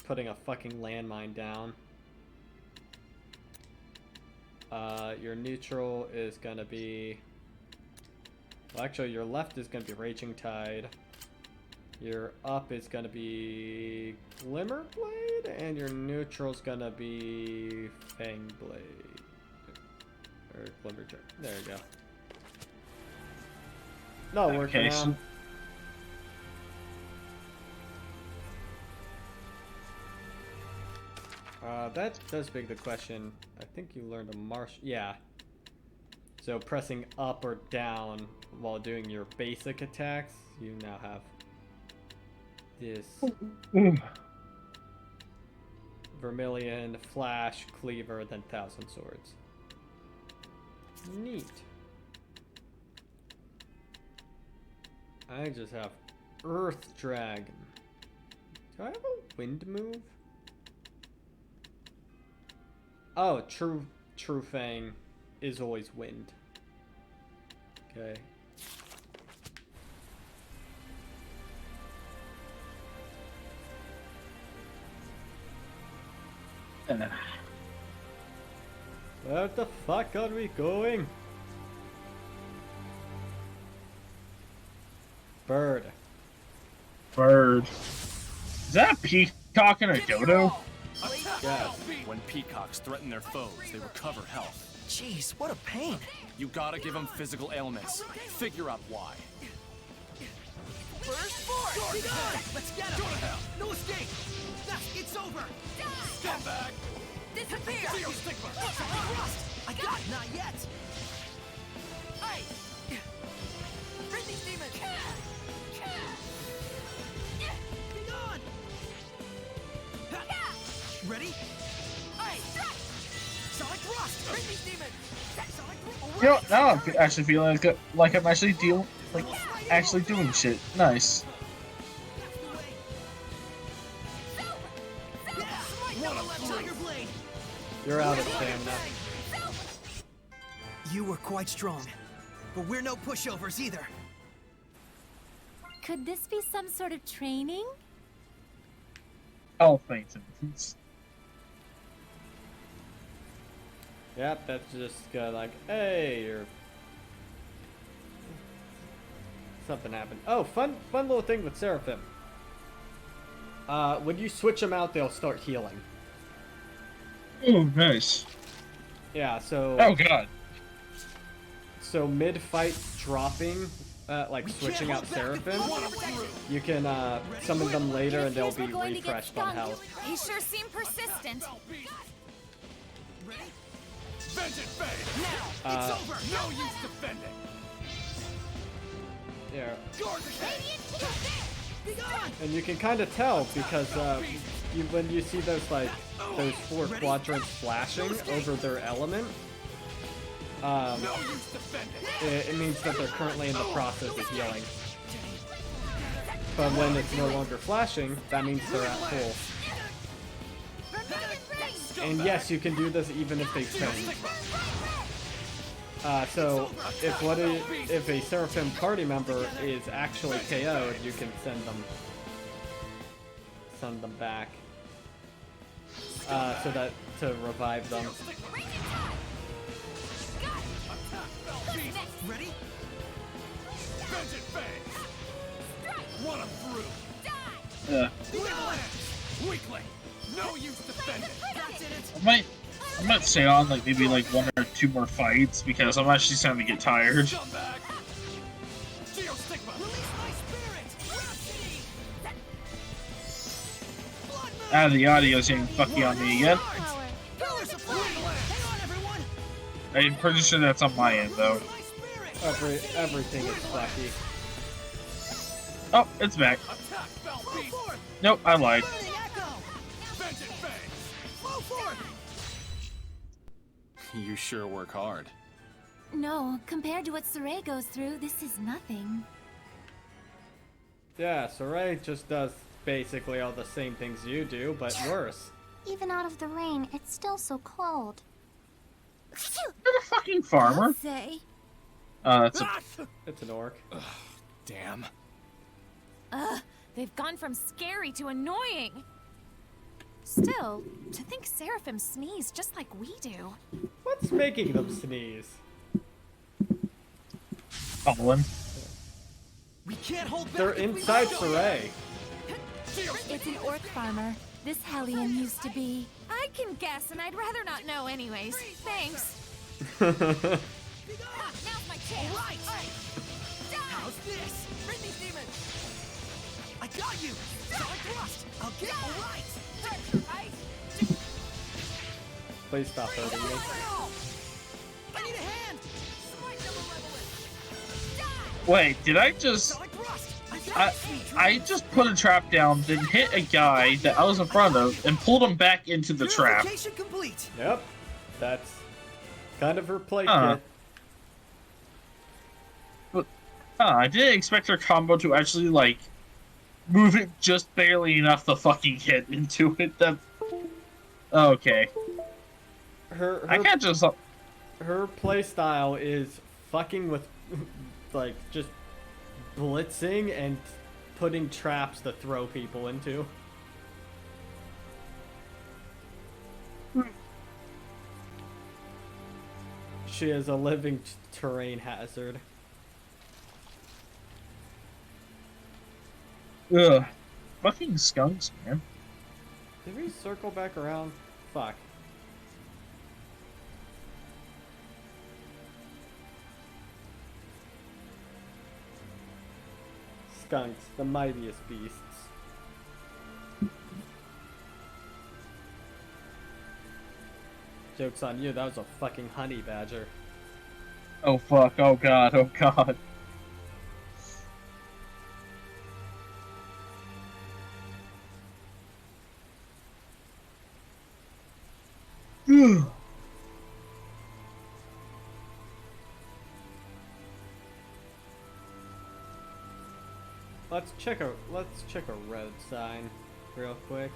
putting a fucking landmine down. Your neutral is gonna be... Well, actually, your left is gonna be Raging Tide. Your up is gonna be Glimmer Blade, and your neutral is gonna be Fang Blade. Or Glimmer Jar. There you go. No, working out. That does beg the question. I think you learned a martial... Yeah. So pressing up or down while doing your basic attacks, you now have this Vermilion, Flash, Cleaver, then Thousand Swords. Neat. I just have Earth Dragon. Do I have a wind move? Oh, True Fang is always wind. Okay. Where the fuck are we going? Bird. bird. Is that a peacock and a dodo? Yeah. When peacocks threaten their foes, they recover health. Jeez, what a pain. You gotta give them physical ailments. Figure out why. First force! Be gone! Let's get him! No escape! It's over! Stand back! Disappear! Zero stigma! I got it! Not yet! Hey! Bring these demons! Be gone! Ready? Hey! Sonic thrust! Bring these demons! Sonic thrust! You know, now I'm actually feeling like I'm actually actually doing shit. Nice. You're out of stamina. You were quite strong. But we're no pushovers either. Could this be some sort of training? Oh, thanks. Yep, that's just like, hey, or something happened. Oh, fun little thing with Seraphim. When you switch them out, they'll start healing. Oh, nice. Yeah, so. Oh god. So mid-fight dropping, like switching out Seraphim, you can summon them later and they'll be refreshed on health. He sure seemed persistent. Vengeance fade! Now! It's over! No use defending! Yeah. Be gone! And you can kind of tell because when you see those those 4 quadrants flashing over their element, it means that they're currently in the process of healing. But when it's no longer flashing, that means they're at full. And yes, you can do this even if they faint. So if a Seraphim party member is actually KO'd, you can send them back to revive them. Ready? Vengeance fade! What a brute! Weakling! No use defending! I might stay on like maybe like 1 or 2 more fights because I'm actually starting to get tired. Jump back! Geo stigma! Release my spirit! The audio's getting fucky on me again. Power supply! Hang on, everyone! I'm pretty sure that's on my end though. Everything is fucky. Oh, it's back. Attack, fell beast! Nope, I lied. Vengeance fade! You sure work hard. No, compared to what Saray goes through, this is nothing. Yeah, Saray just does basically all the same things you do, but worse. Even out of the rain, it's still so cold. You're a fucking farmer. I'll say. It's an orc. Damn. They've gone from scary to annoying. Still, to think Seraphim sneeze just like we do. What's making them sneeze? Colin. We can't hold back. They're inside Saray. It's an orc farmer. This Hellion used to be. I can guess, and I'd rather not know anyways. Thanks. Now's my chance. Right. How's this? Bring these demons. I got you. Sonic thrust. I'll get all right. Please stop hurting me. I need a hand. Wait, did I just... I just put a trap down, then hit a guy that I was in front of, and pulled him back into the trap. Complete. Yep. That's kind of her play Huh. kit. I didn't expect her combo to actually, like, move it just barely enough to fucking hit into it. That... Okay. I can't just... Her playstyle is fucking with, like, just blitzing and putting traps to throw people into. She is a living terrain hazard. Ugh. Fucking skunks, man. Did we circle back around? Fuck. Skunks, the mightiest beasts. Joke's on you, that was a fucking honey badger. Oh fuck, oh god, oh god. Let's check a road sign real quick.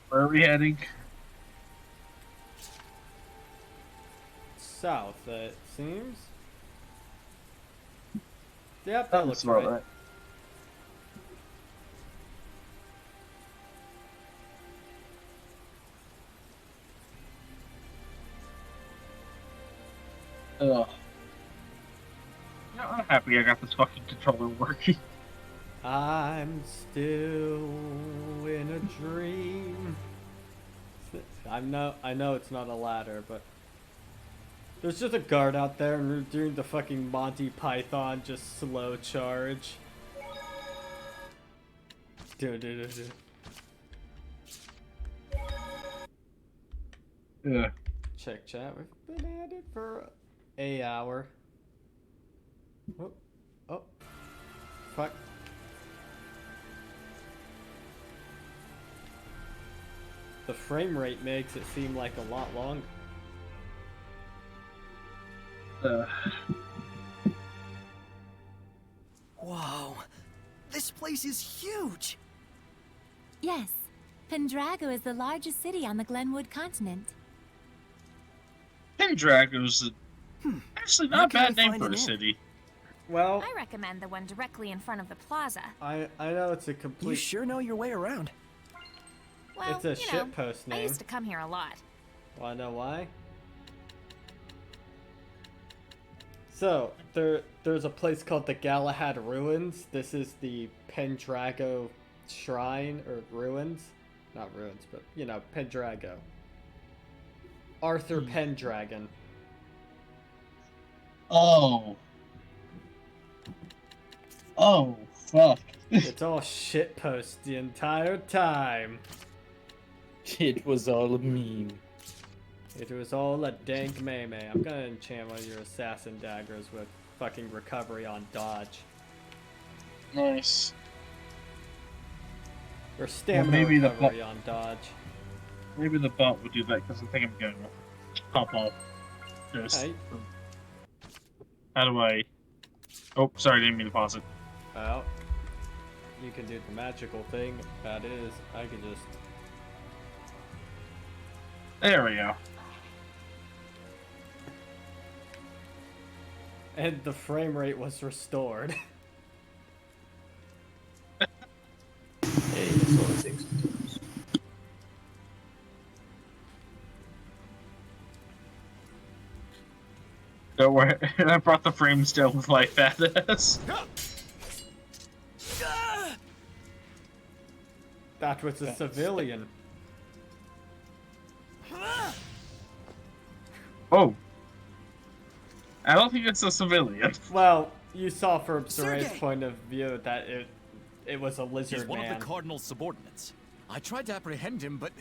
Where are we heading? South, it seems. Yep, that looks right. Ugh. I'm happy I got this fucking controller working. I'm still in a dream. I know it's not a ladder, but there's just a guard out there and we're doing the fucking Monty Python just slow charge. Yeah. Check chat. We've been at it for an hour. Oh, oh, fuck. The frame rate makes it seem like a lot longer. Whoa, this place is huge. Yes, Pendrago is the largest city on the Glenwood continent. Pendrago's actually not a bad name for a city. Well, I recommend the one directly in front of the plaza. I know it's a complete. You sure know your way around. Well, it's a shitpost name. I used to come here a lot. Wanna know why? So there's a place called the Galahad Ruins. This is the Pendrago shrine or ruins, not ruins, but you know Pendrago. Arthur Pendragon. Oh. Oh, fuck. It's all shitpost the entire time. It was all a meme. It was all a dank meme. I'm gonna enchant one of your assassin daggers with fucking recovery on dodge. Nice. Or stamina maybe recovery on dodge. Maybe the bot would do that because I think I'm going to pop off this. Hey. How do I... Oh, sorry, I didn't mean to pause it. Well, you can do the magical thing. That is, I can just... There we go. And the frame rate was restored. Hey, that's all it takes. Don't worry, I brought the frames down with my fat ass. That was a civilian. Oh. I don't think it's a civilian. Well, you saw from Saray's point of view that it was a lizard He's one man. of the Cardinal's subordinates. I tried to apprehend him, but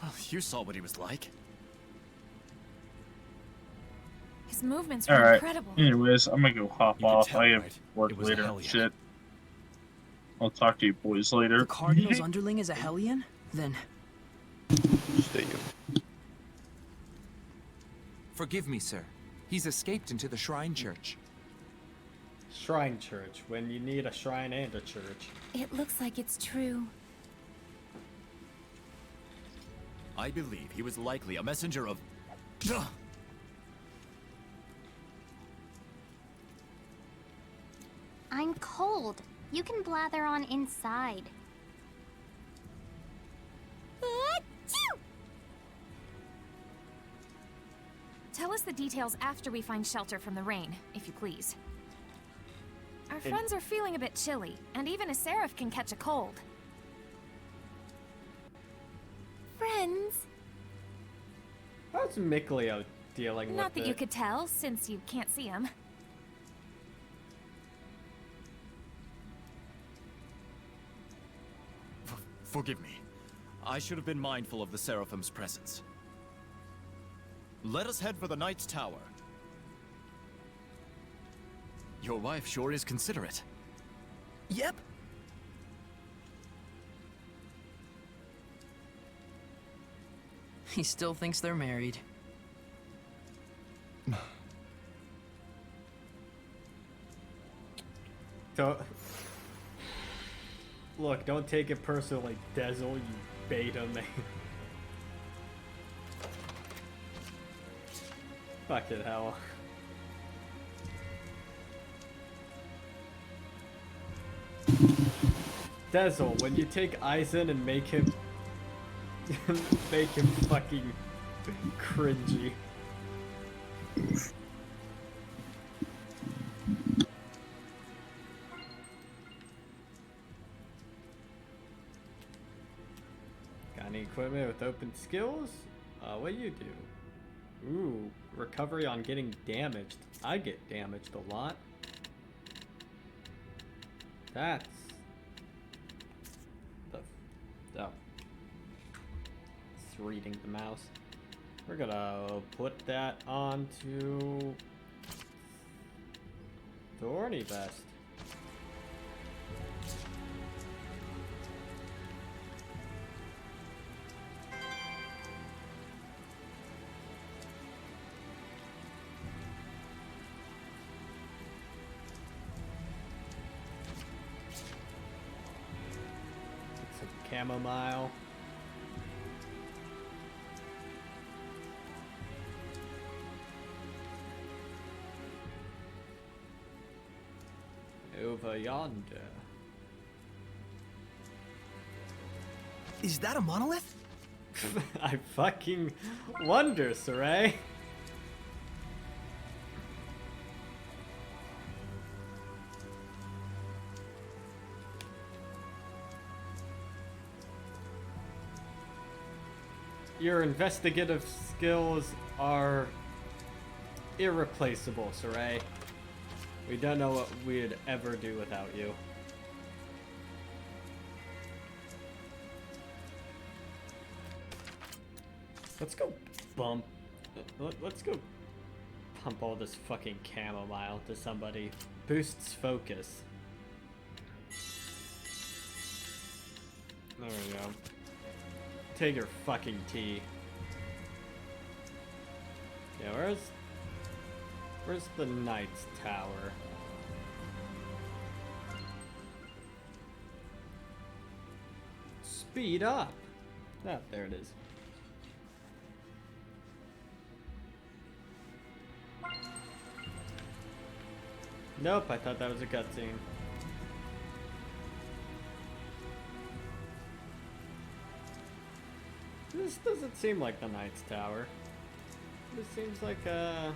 well, you saw what he was like. His movements were Alright. incredible. Anyways, I'm gonna go hop off. tell, I have right? work It was a later. Hellion. Shit. I'll talk to you boys later. The Cardinal's underling is a Hellion? Then... Stay you. Forgive me, sir. He's escaped into the Shrine Church. Shrine church, when you need a shrine and a church. It looks like it's true. I believe he was likely a messenger of... I'm cold. You can blather on inside. Tell us the details after we find shelter from the rain, if you please. Our friends are feeling a bit chilly, and even a seraph can catch a cold. Friends? How's Mikleo dealing with it? Not that you could tell, since you can't see him. Forgive me. I should have been mindful of the Seraphim's presence. Let us head for the Knight's Tower. Your wife sure is considerate. Yep. He still thinks they're married. Look, don't take it personally, Dezel, you beta man. Fucking hell. Dezel, when you take Aizen and make him fucking cringy. Got any equipment with open skills? What do you do? Ooh, recovery on getting damaged. I get damaged a lot. That's the it's reading the mouse. We're gonna put that onto Thorny Vest. Chamomile. Over yonder. Is that a monolith? I fucking wonder, Saray. Your investigative skills are irreplaceable, Saray. We don't know what we'd ever do without you. Let's go bump. Let's go pump all this fucking chamomile to somebody. Boosts focus. There we go. Take your fucking tea. Yeah, where's the Knight's Tower? Speed up. Ah, there it is. Nope, I thought that was a cutscene. This doesn't seem like the Knight's Tower. This seems like a...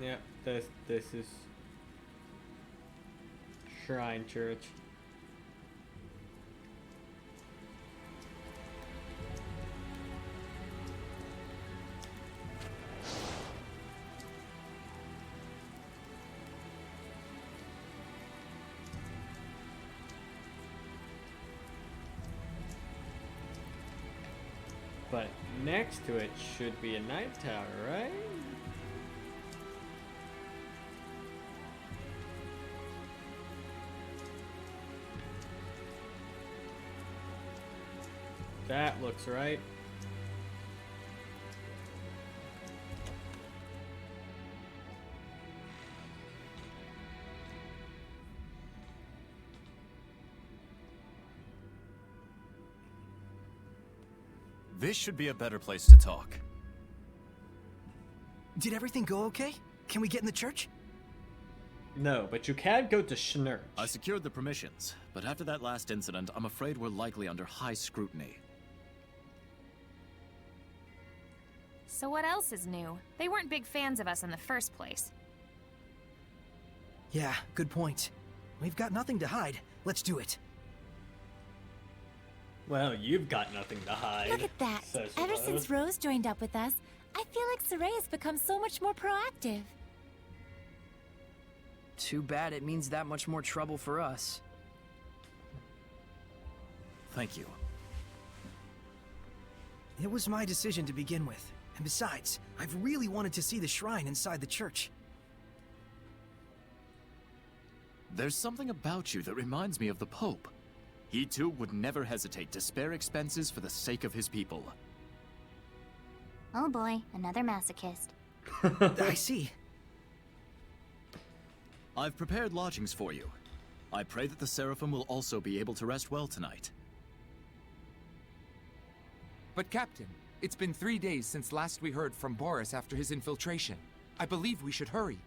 Yeah, this is Shrine Church. But next to it should be a night tower, right? That looks right. This should be a better place to talk. Did everything go okay? Can we get in the church? No, but you can go to Schnurch. I secured the permissions, but after that last incident, I'm afraid we're likely under high scrutiny. So what else is new? They weren't big fans of us in the first place. Yeah, good point. We've got nothing to hide. Let's do it. Well, you've got nothing to hide. Look at that. says Ever Rose. since Rose joined up with us, I feel like Saray has become so much more proactive. Too bad it means that much more trouble for us. Thank you. It was my decision to begin with. And besides, I've really wanted to see the shrine inside the church. There's something about you that reminds me of the Pope. He too would never hesitate to spare expenses for the sake of his people. Oh boy, another masochist. I see. I've prepared lodgings for you. I pray that the Seraphim will also be able to rest well tonight. But Captain, it's been 3 days since last we heard from Boris after his infiltration. I believe we should hurry.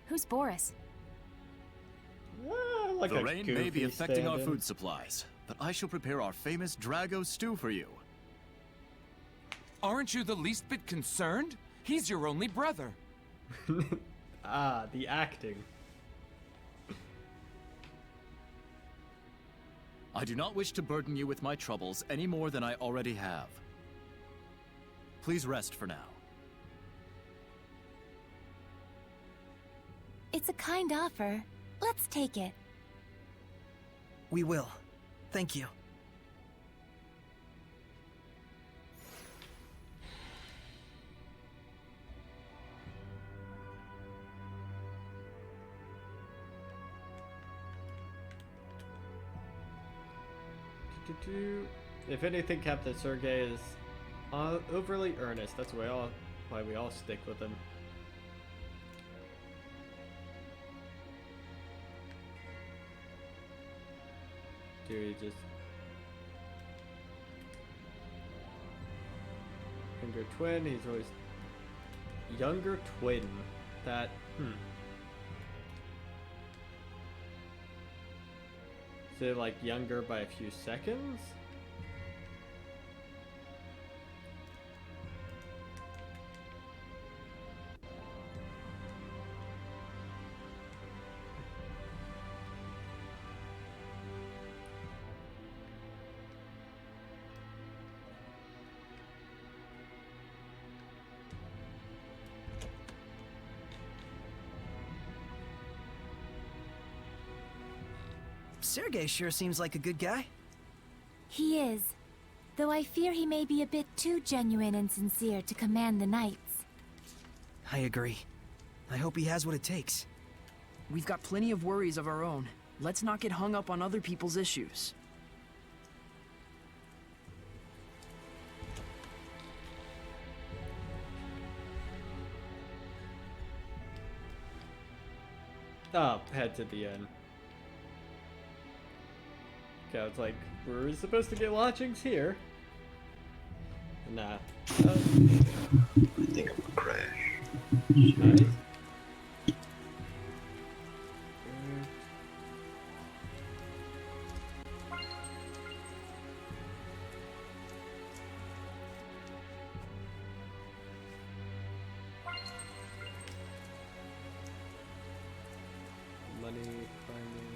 Who's Boris? Like the a rain may be goofy affecting our stand-in. food supplies, but I shall prepare our famous Drago stew for you. Aren't you the least bit concerned? He's your only brother. The acting. I do not wish to burden you with my troubles any more than I already have. Please rest for now. It's a kind offer. Let's take it. We will. Thank you. If anything, Captain Sergei is overly earnest. That's why we all stick with him. Dude, he just younger twin. He's always younger twin. That Is it like younger by a few seconds? Sergei sure seems like a good guy. He is. Though I fear he may be a bit too genuine and sincere to command the knights. I agree. I hope he has what it takes. We've got plenty of worries of our own. Let's not get hung up on other people's issues. Oh, head to the end. Okay, I was like, we're supposed to get lodgings here. Nah. I think I'm gonna crash. Nice. Money, finding.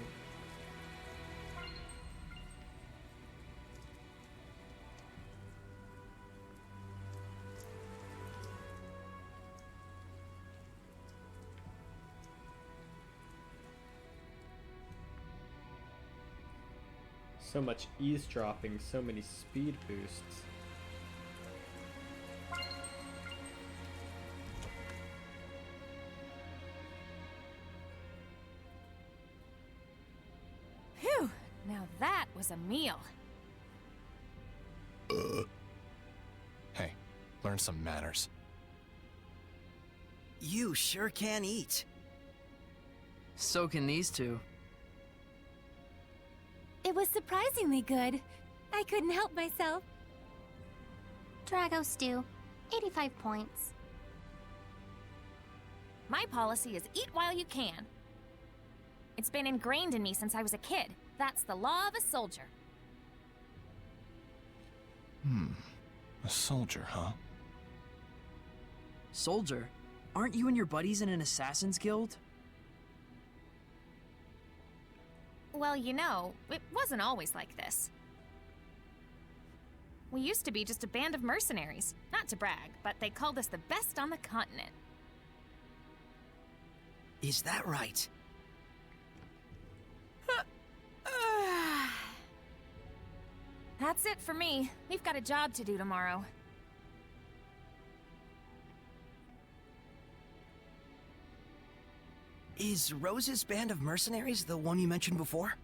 So much eavesdropping, so many speed boosts. Phew! Now that was a meal. Hey, learn some manners. You sure can eat. So can these two. It was surprisingly good. I couldn't help myself. Drago stew, 85 points. My policy is eat while you can. It's been ingrained in me since I was a kid. That's the law of a soldier. A soldier, huh? Soldier? Aren't you and your buddies in an assassin's guild? Well, you know, it wasn't always like this. We used to be just a band of mercenaries. Not to brag, but they called us the best on the continent. Is that right? That's it for me. We've got a job to do tomorrow. Is Rose's band of mercenaries the one you mentioned before?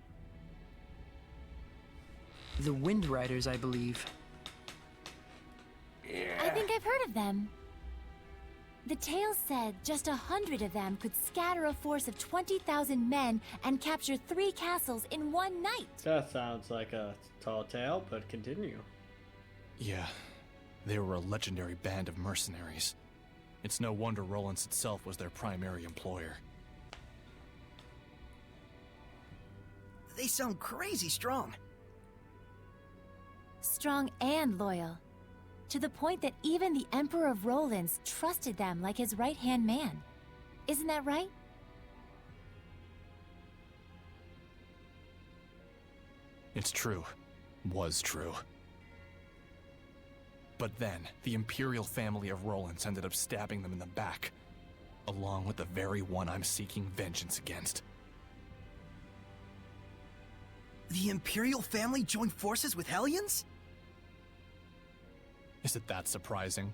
The Wind Riders, I believe. I think I've heard of them. The tale said just 100 of them could scatter a force of 20,000 men and capture 3 castles in one night. That sounds like a tall tale, but continue. Yeah, they were a legendary band of mercenaries. It's no wonder Roland's itself was their primary employer. They sound crazy strong. Strong and loyal. To the point that even the Emperor of Rolands trusted them like his right-hand man. Isn't that right? It's true. Was true. But then, the Imperial family of Rolands ended up stabbing them in the back, along with the very one I'm seeking vengeance against. The Imperial family joined forces with Hellions? Is it that surprising?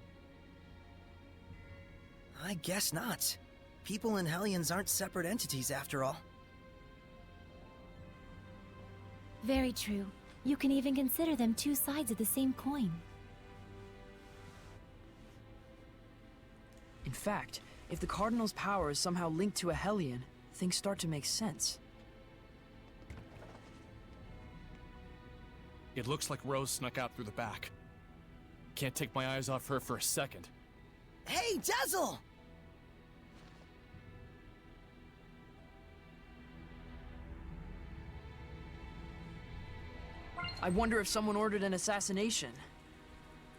I guess not. People and Hellions aren't separate entities after all. Very true. You can even consider them 2 sides of the same coin. In fact, if the Cardinal's power is somehow linked to a Hellion, things start to make sense. It looks like Rose snuck out through the back. Can't take my eyes off her for a second. Hey, Dazzle! I wonder if someone ordered an assassination.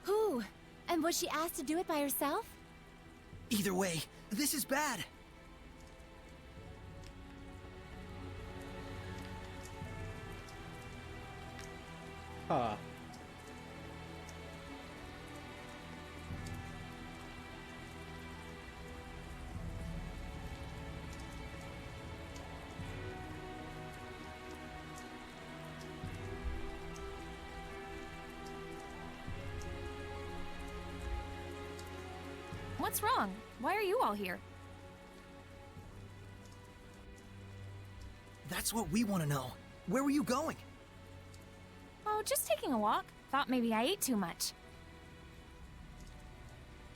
Who? And was she asked to do it by herself? Either way, this is bad. Huh. What's wrong? Why are you all here? That's what we want to know. Where were you going? Oh, just taking a walk. Thought maybe I ate too much.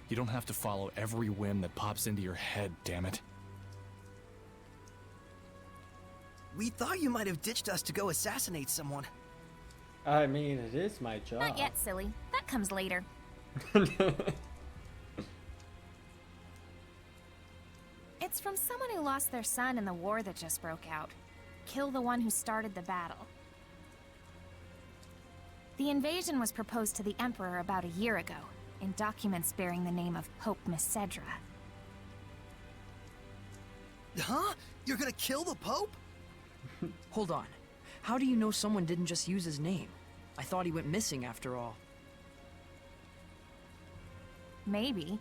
You don't have to follow every whim that pops into your head, damn it. We thought you might have ditched us to go assassinate someone. I mean, it is my job. Not yet, silly. That comes later. It's from someone who lost their son in the war that just broke out. Kill the one who started the battle. The invasion was proposed to the Emperor about a year ago, in documents bearing the name of Pope Messedra. Huh? You're gonna kill the Pope? Hold on. How do you know someone didn't just use his name? I thought he went missing after all. Maybe.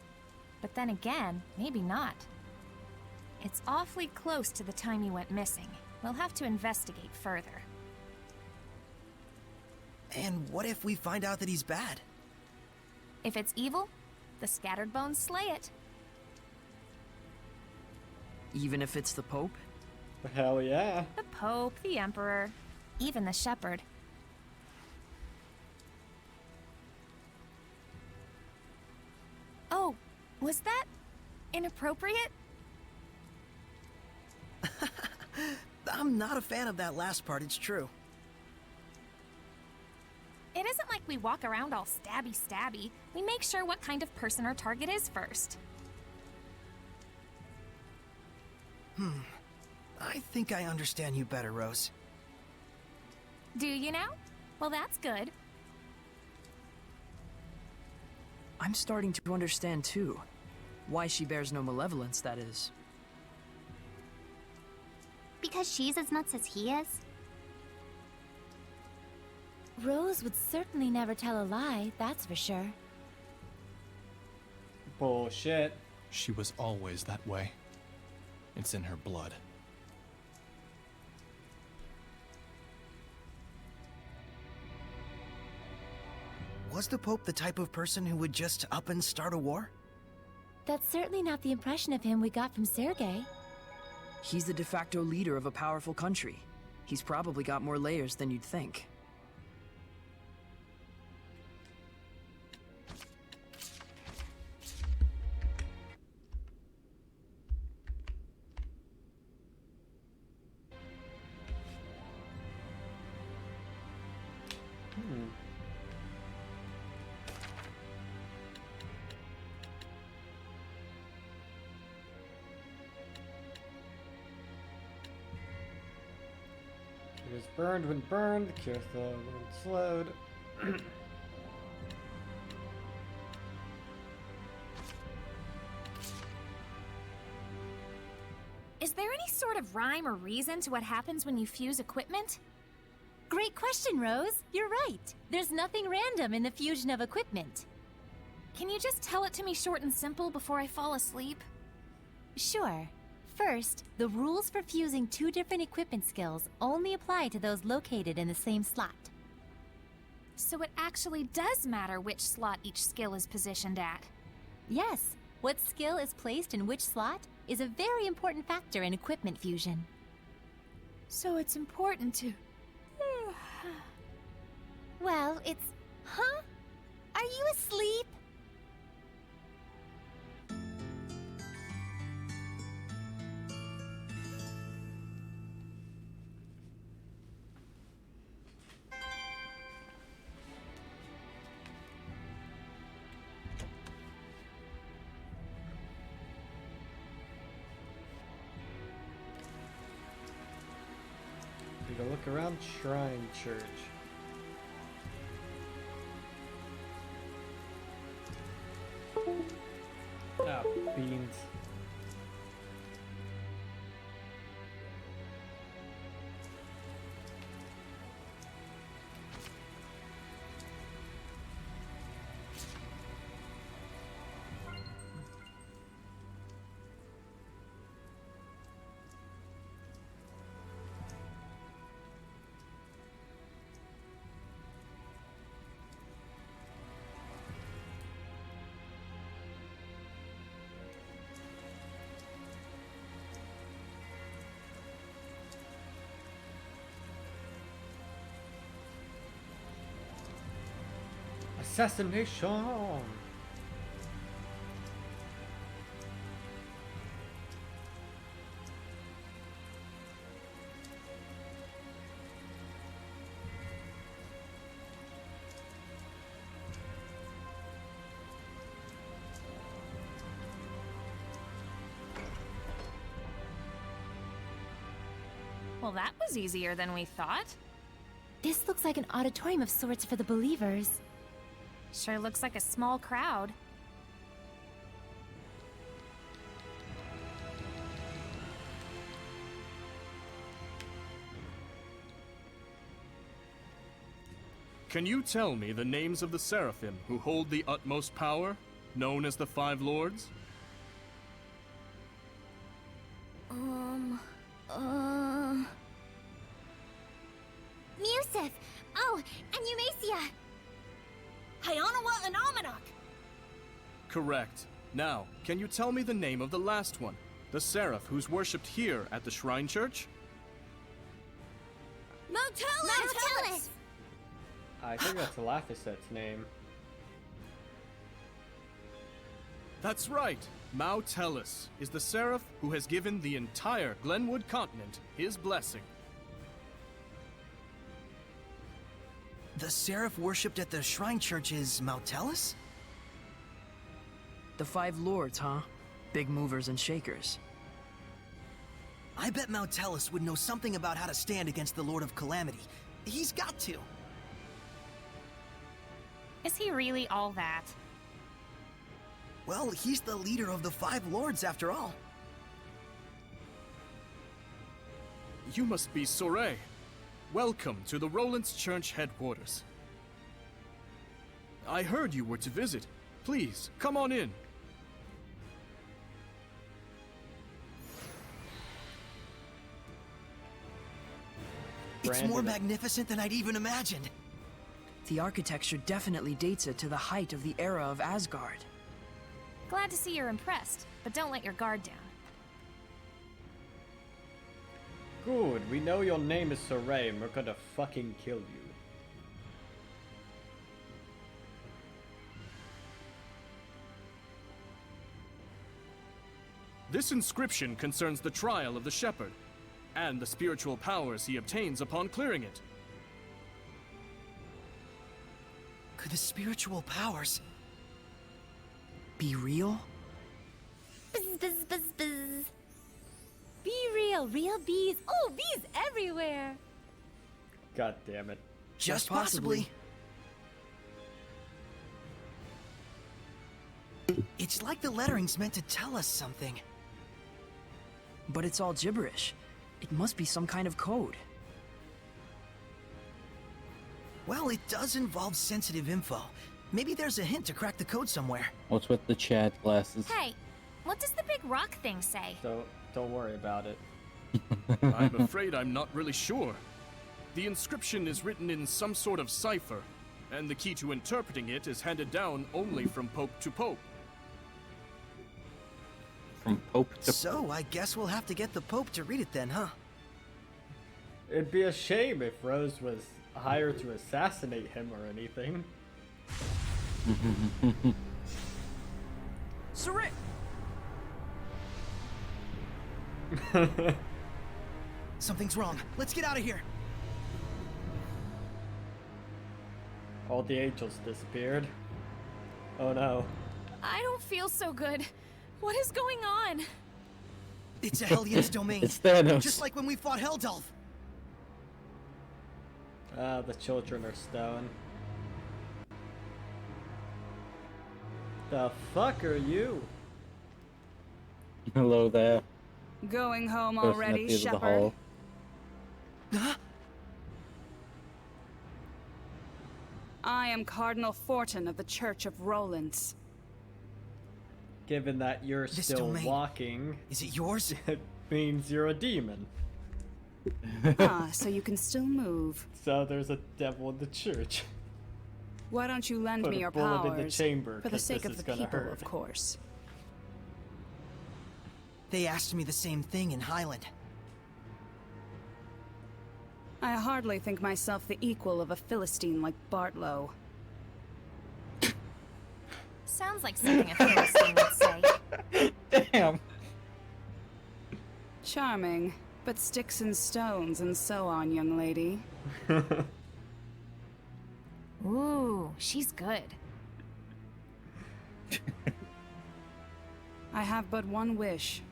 But then again, maybe not. It's awfully close to the time he went missing. We'll have to investigate further. And what if we find out that he's bad? If it's evil, the Scattered Bones slay it. Even if it's the Pope? Hell yeah. The Pope, the Emperor, even the Shepherd. Oh, was that inappropriate? I'm not a fan of that last part, it's true. It isn't like we walk around all stabby-stabby. We make sure what kind of person our target is first. I think I understand you better, Rose. Do you now? Well, that's good. I'm starting to understand too. Why she bears no malevolence, that is. Because she's as nuts as he is? Rose would certainly never tell a lie, that's for sure. Bullshit. She was always that way. It's in her blood. Was the Pope the type of person who would just up and start a war? That's certainly not the impression of him we got from Sergei. He's the de facto leader of a powerful country. He's probably got more layers than you'd think. It is burned when burned, cures the when slowed. Is there any sort of rhyme or reason to what happens when you fuse equipment? Great question, Rose. You're right. There's nothing random in the fusion of equipment. Can you just tell it to me short and simple before I fall asleep? Sure. First, the rules for fusing two different equipment skills only apply to those located in the same slot. So it actually does matter which slot each skill is positioned at. Yes, what skill is placed in which slot is a very important factor in equipment fusion. So it's important to... Well, it's... Huh? Are you asleep? Take a look around Shrine Church. Ah, beans. Assassination! Well, that was easier than we thought. This looks like an auditorium of sorts for the believers. Sure looks like a small crowd. Can you tell me the names of the Seraphim who hold the utmost power, known as the Five Lords? Musif! Oh, and Eumacia! Hyanawa and Amanok! Correct. Now, can you tell me the name of the last one? The Seraph who's worshipped here at the Shrine Church? Motelis! I think that's Laphiset's name. That's right! Motelis is the Seraph who has given the entire Glenwood continent his blessing. The Seraph worshipped at the Shrine Church is Motelis? The Five Lords, huh? Big movers and shakers. I bet Motelis would know something about how to stand against the Lord of Calamity. He's got to. Is he really all that? Well, he's the leader of the 5 lords after all. You must be Soray. Welcome to the Roland's Church headquarters. I heard you were to visit. Please, come on in. It's more magnificent than I'd even imagined. The architecture definitely dates it to the height of the era of Asgard. Glad to see you're impressed, but don't let your guard down. Good, we know your name is Soray and we're gonna fucking kill you. This inscription concerns the trial of the shepherd, and the spiritual powers he obtains upon clearing it. Could the spiritual powers be real? Buzz, buzz, buzz, buzz. Be real, real bees. Oh, bees everywhere. God damn it. Just possibly. It's like the lettering's meant to tell us something. But it's all gibberish. It must be some kind of code. Well, it does involve sensitive info. Maybe there's a hint to crack the code somewhere. What's with the chat glasses? Hey, what does the big rock thing say? Don't worry about it. I'm afraid I'm not really sure. The inscription is written in some sort of cipher, and the key to interpreting it is handed down only from pope to pope. From pope to So, I guess we'll have to get the pope to read it then, huh? It'd be a shame if Rose was hired to assassinate him or anything. Soray! Something's wrong. Let's get out of here. All the angels disappeared. Oh no. I don't feel so good. What is going on? It's a Hellions domain. It's Thanos. Just like when we fought Heldalf. The children are stone. The fuck are you? Hello there. Going home Person already, at the end of the Shepherd? hall. I am Cardinal Fortin of the Church of Roland's. Given that you're This still domain, walking, is it yours? It means you're a demon. Ah, so you can still move. So there's a devil in the church. Why don't you lend Put me a your bullet powers? in the chamber, for the 'cause sake this of is the gonna people, hurt. of course. They asked me the same thing in Highland. I hardly think myself the equal of a Philistine like Bartlow. Sounds like something a Philistine would say. Damn. Charming, but sticks and stones and so on, young lady. Ooh, she's good. I have but one wish.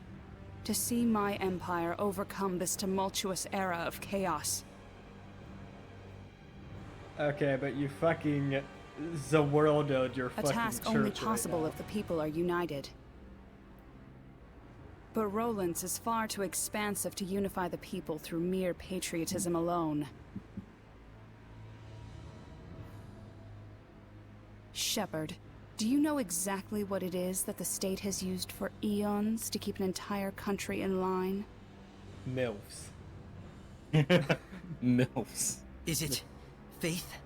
To see my empire overcome this tumultuous era of chaos. Okay, but you fucking Zawirldoed your A fucking task church only right possible now. if the people are united. But Roland's is far too expansive to unify the people through mere patriotism alone. Shepherd, do you know exactly what it is that the state has used for eons to keep an entire country in line? MILFs. MILFs. Is it faith?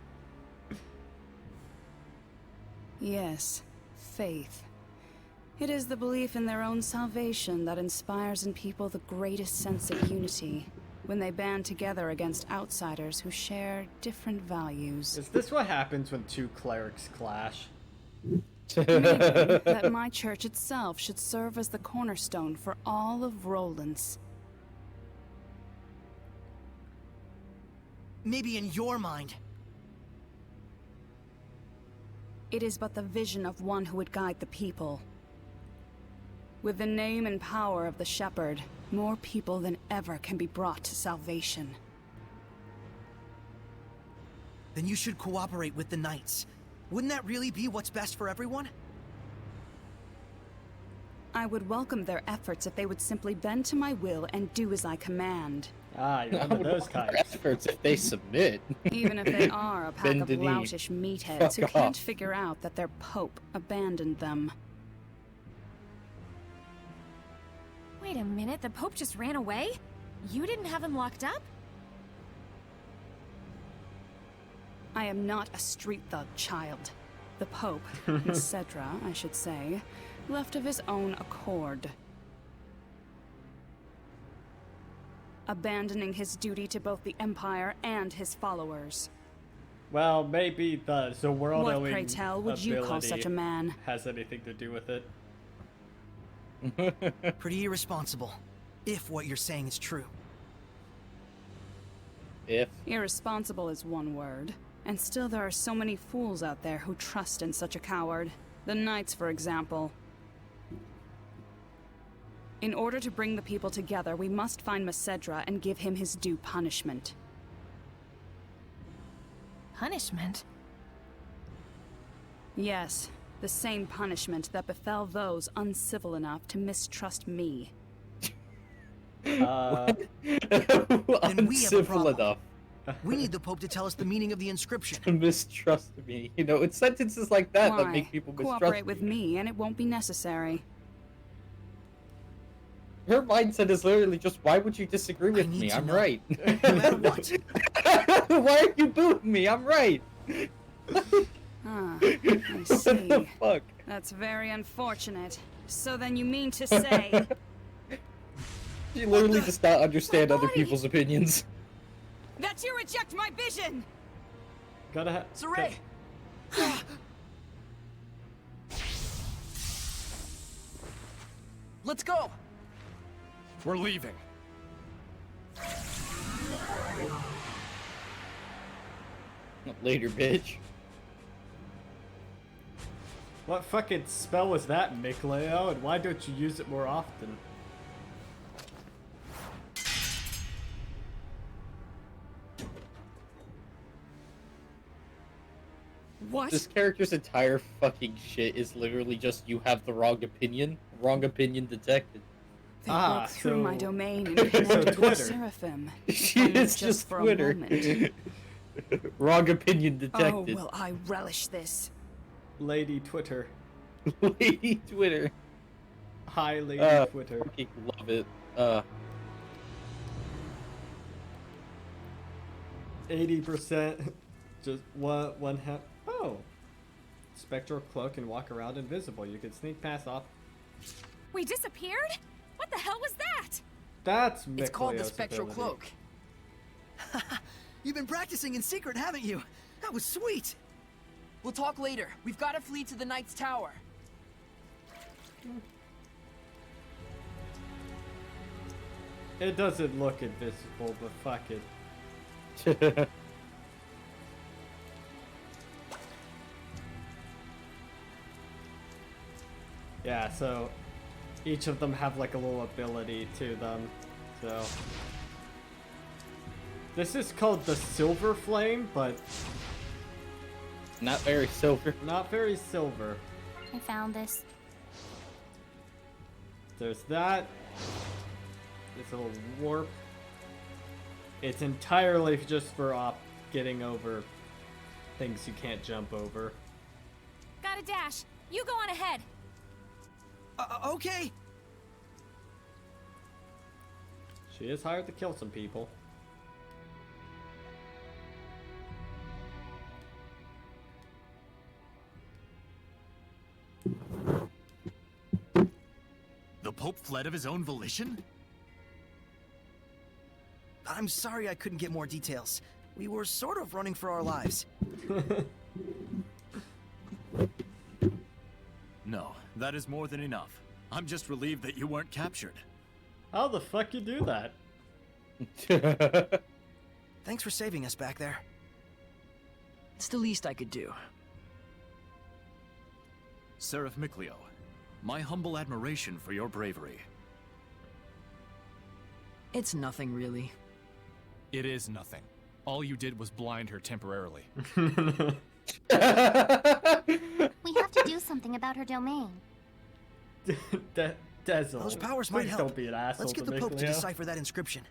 Yes, faith. It is the belief in their own salvation that inspires in people the greatest sense of unity when they band together against outsiders who share different values. Is this what happens when two clerics clash? Maybe that my church itself should serve as the cornerstone for all of Roland's. Maybe in your mind. It is but the vision of one who would guide the people. With the name and power of the Shepherd, more people than ever can be brought to salvation. Then you should cooperate with the Knights. Wouldn't that really be what's best for everyone? I would welcome their efforts if they would simply bend to my will and do as I command. Ah, you're one of those kinds. Efforts if they submit. Even if they are a pack Bend of the knee. loutish meatheads who Fuck can't off. figure out that their Pope abandoned them. Wait a minute, the Pope just ran away? You didn't have him locked up? I am not a street thug, child. The Pope, Cedra, I should say, left of his own accord. Abandoning his duty to both the Empire and his followers. Well, maybe the world What, pray tell, would you call such a man? Has anything to do with it. Pretty irresponsible, if what you're saying is true. If. Irresponsible is one word. And still there are so many fools out there who trust in such a coward. The Knights, for example. In order to bring the people together, we must find Macedra and give him his due punishment. Punishment? Yes, the same punishment that befell those uncivil enough to mistrust me. Then we have a Uncivil problem. enough. We need the Pope to tell us the meaning of the inscription. To mistrust me. You know, it's sentences like that that Why? make people mistrust Cooperate me. with me and it won't be necessary. Her mindset is literally just, why would you disagree with me? I'm right. No matter what. Why are you booing me? I'm right. Ah, I What see. the fuck? That's very unfortunate. So then you mean to say... She literally does not understand other people's opinions. That you reject my vision! Gotta have. Saray! Let's go! We're leaving. Later, bitch. What fucking spell was that, Mikleo? And why don't you use it more often? What? This character's entire fucking shit is literally just you have the wrong opinion. Wrong opinion detected. They broke through my domain and connected with Seraphim. She is just for Twitter. a moment. Wrong opinion Oh, detected. will I relish this. Lady Twitter. Lady Twitter. Hi, Lady Twitter. Fucking love it. 80%. Just one half. Oh. Spectral cloak and walk around invisible. You can sneak past off. We disappeared? What the hell was that? That's It's called the Mikleo's Spectral ability. Cloak. You've been practicing in secret, haven't you? That was sweet. We'll talk later. We've got to flee to the Knight's Tower. It doesn't look invisible, but fuck it. Yeah, so each of them have like a little ability to them. So this is called the Silver Flame, but not very silver. Not very silver. I found this. There's that. This little warp. It's entirely just for getting over things you can't jump over. Got a dash. You go on ahead. Okay. She is hired to kill some people. The Pope fled of his own volition? I'm sorry I couldn't get more details. We were sort of running for our lives. No, that is more than enough. I'm just relieved that you weren't captured. How the fuck you do that? Thanks for saving us back there. It's the least I could do. Seraph Mikleo, my humble admiration for your bravery. It's nothing, really. It is nothing. All you did was blind her temporarily. We have to do something about her domain. Dezel. Those powers Please might help. don't be an asshole. Let's get to the me, Pope to Leo. decipher that inscription.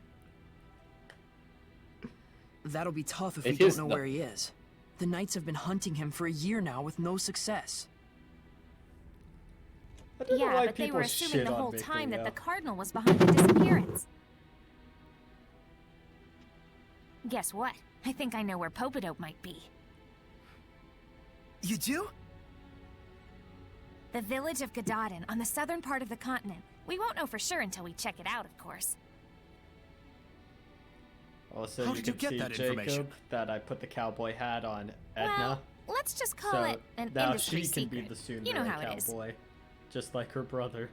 That'll be tough if It we don't is know the- where he is. The Knights have been hunting him for a year now with no success. I don't know Yeah, why but they people were assuming shit the on whole me, time that Leo. the Cardinal was behind the disappearance. Guess what? I think I know where Popadope might be. You do? The village of Gadadin on the southern part of the continent. We won't know for sure until we check it out, of course. Also, How you did you can get see that information? Jacob that I put the cowboy hat on Edna. Well, let's just call so it an now industry she can secret. be the soon You know how it is. cowboy, just like her brother.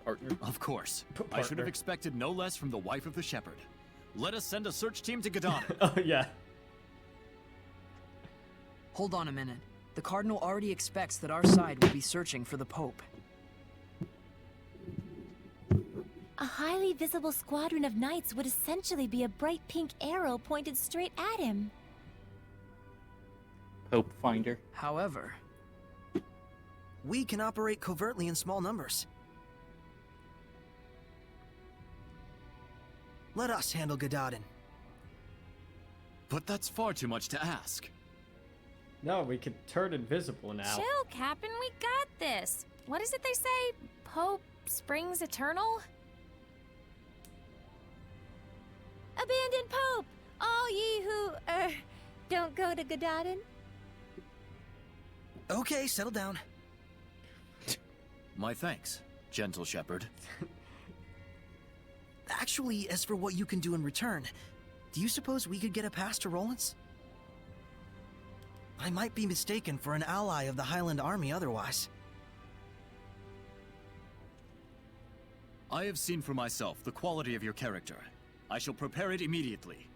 Partner. Of course. I should Partner. have expected no less from the wife of the shepherd. Let us send a search team to Gadadin. Oh yeah. Hold on a minute. The Cardinal already expects that our side will be searching for the Pope. A highly visible squadron of knights would essentially be a bright pink arrow pointed straight at him. Pope Finder. However, We can operate covertly in small numbers. Let us handle Gadadin. But that's far too much to ask. No, we can turn invisible now. Chill, Captain, we got this. What is it they say? Pope springs eternal? Abandon Pope! All ye who, don't go to Gadadin. Okay, settle down. My thanks, gentle shepherd. Actually, as for what you can do in return, do you suppose we could get a pass to Roland's? I might be mistaken for an ally of the Highland Army otherwise. I have seen for myself the quality of your character. I shall prepare it immediately.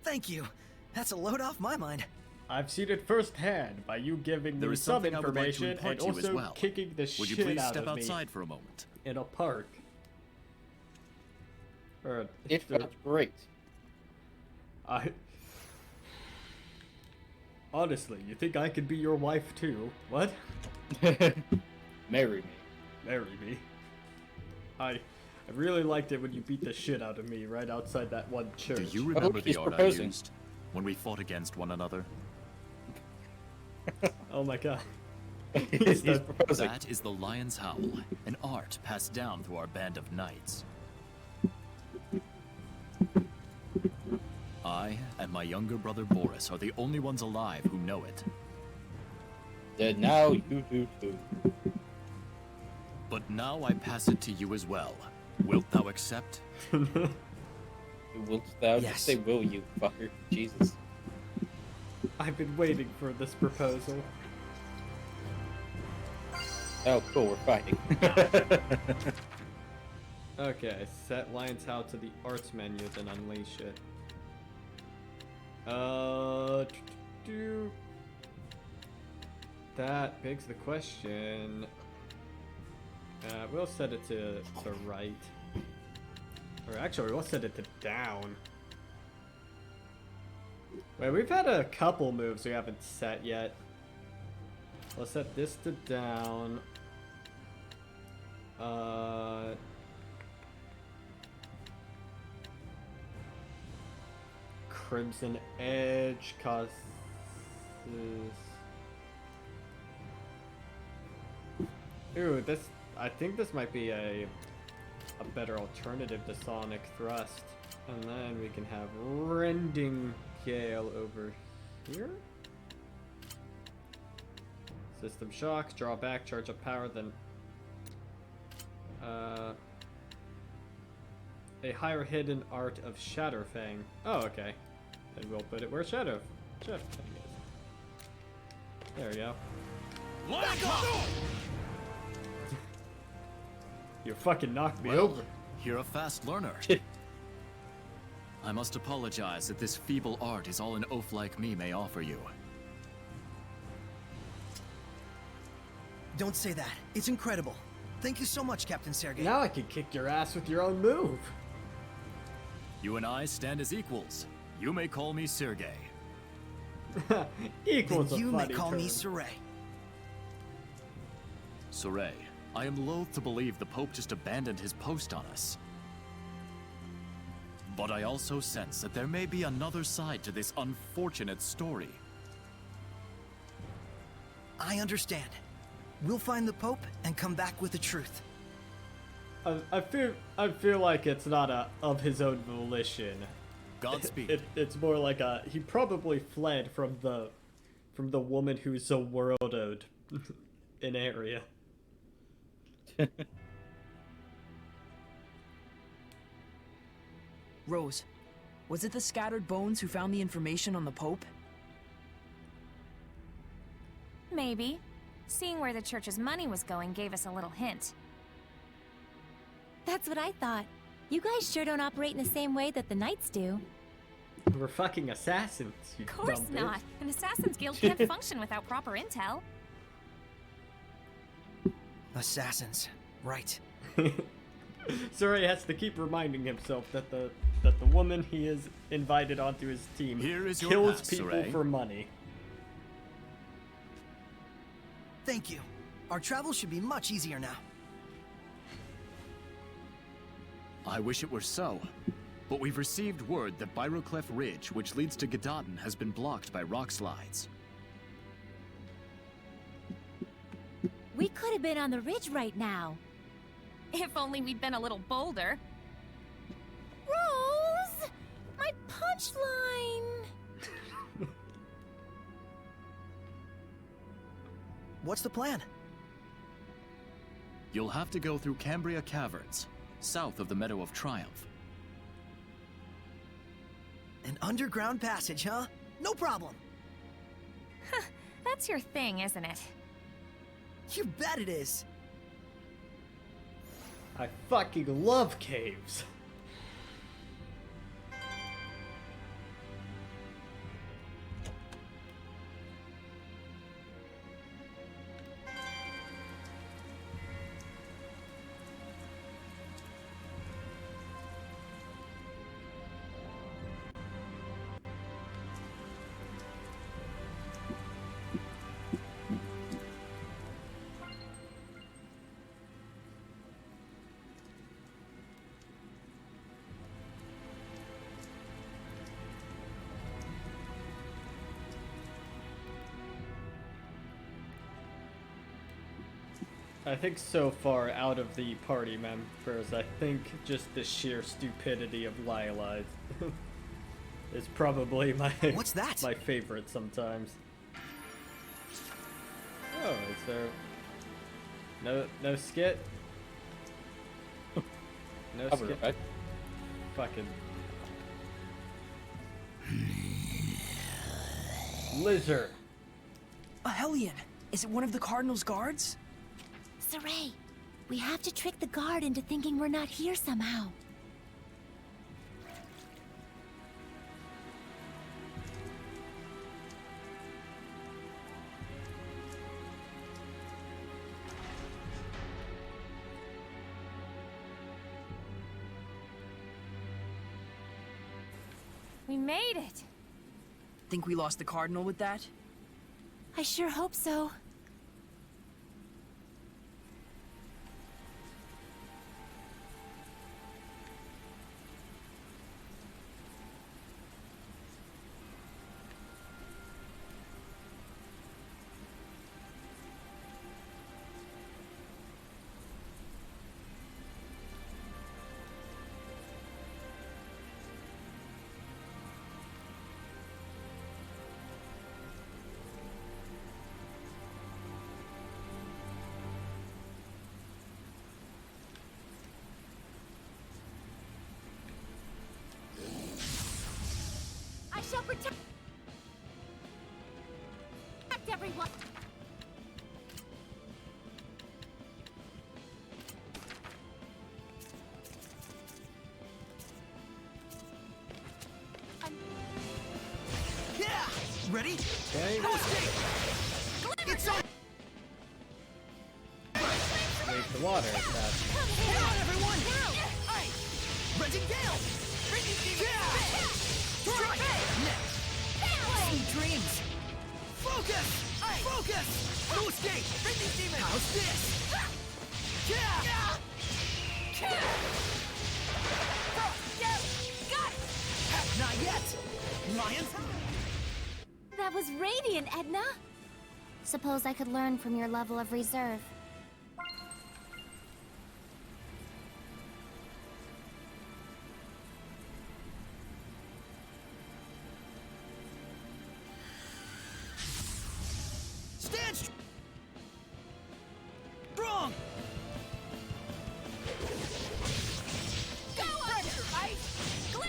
Thank you. That's a load off my mind. I've seen it firsthand by you giving There me is some something I would like to information impart and to you as also well. kicking the Would you shit please out step of me outside for a moment? in a park. Or It felt great. Honestly, you think I could be your wife too? What? Marry me. Marry me. I really liked it when you beat the shit out of me right outside that one church. Do you remember he's the art proposing. I used when we fought against one another? Oh my god. He's proposing. That is the Lion's Howl, an art passed down through our band of knights. I and my younger brother Boris are the only ones alive who know it. Then now you do too. But now I pass it to you as well. Wilt thou accept? Wilt thou Yes. just say will you, fucker? Jesus. I've been waiting for this proposal. Oh, cool, we're fighting. Okay, set Lion's Howl to the arts menu, then unleash it. That begs the question. We'll set it to right. Or actually, we'll set it to down. Wait, we've had a couple moves we haven't set yet. Let's set this to down. Crimson Edge causes... Ooh, this... I think this might be a better alternative to Sonic Thrust. And then we can have Rending Gale over here. System Shock, draw back, charge up power, then... a higher hidden art of Shadowfang. Oh, okay. Then we'll put it where Shadowfang is. There we go. You fucking knocked me over. You're a fast learner. I must apologize that this feeble art is all an oaf like me may offer you. Don't say that. It's incredible. Thank you so much, Captain Sergei. Now I can kick your ass with your own move. You and I stand as equals. You may call me Sergei. Equals Then a you may funny call me term. Saray. Soray, I am loath to believe the Pope just abandoned his post on us. But I also sense that there may be another side to this unfortunate story. I understand. We'll find the Pope and come back with the truth. I feel like it's not of his own volition. Godspeed. It's more like he probably fled from the woman who's so worlded in area. Rose, was it the scattered bones who found the information on the Pope? Maybe. Seeing where the church's money was going gave us a little hint. That's what I thought. You guys sure don't operate in the same way that the Knights do. We're fucking assassins, you Of course dumb not. bitch. An Assassin's Guild can't function without proper intel. Assassins. Right. Sorry, has to keep reminding himself that the woman he has invited onto his team Here is your kills pass, people Soray. for money. Thank you. Our travel should be much easier now. I wish it were so. But we've received word that Byroclef Ridge, which leads to Gadadin, has been blocked by rock slides. We could have been on the ridge right now. If only we'd been a little bolder. Rose! My punchline! What's the plan? You'll have to go through Cambria Caverns, south of the Meadow of Triumph. An underground passage, huh? No problem. That's your thing, isn't it? You bet it is. I fucking love caves. I think so far out of the party members, I think just the sheer stupidity of Lila is probably my What's that? my favorite sometimes. Oh, is there no skit? No Cover skit. effect. Fucking lizard. A Hellion! Is it one of the Cardinal's guards? Saray, we have to trick the guard into thinking we're not here somehow. We made it! Think we lost the Cardinal with that? I sure hope so. I shall protect everyone. Yeah! Ready? Okay. It's on! Wait, the water. That's Come on, everyone! Aye! Reggie Gale! Strike! Next! Sweet dreams! Focus! Focus! No escape! How's this? Not yet! Lion! That was radiant, Edna! Suppose I could learn from your level of reserve. Stand strong! Go pressure, ice!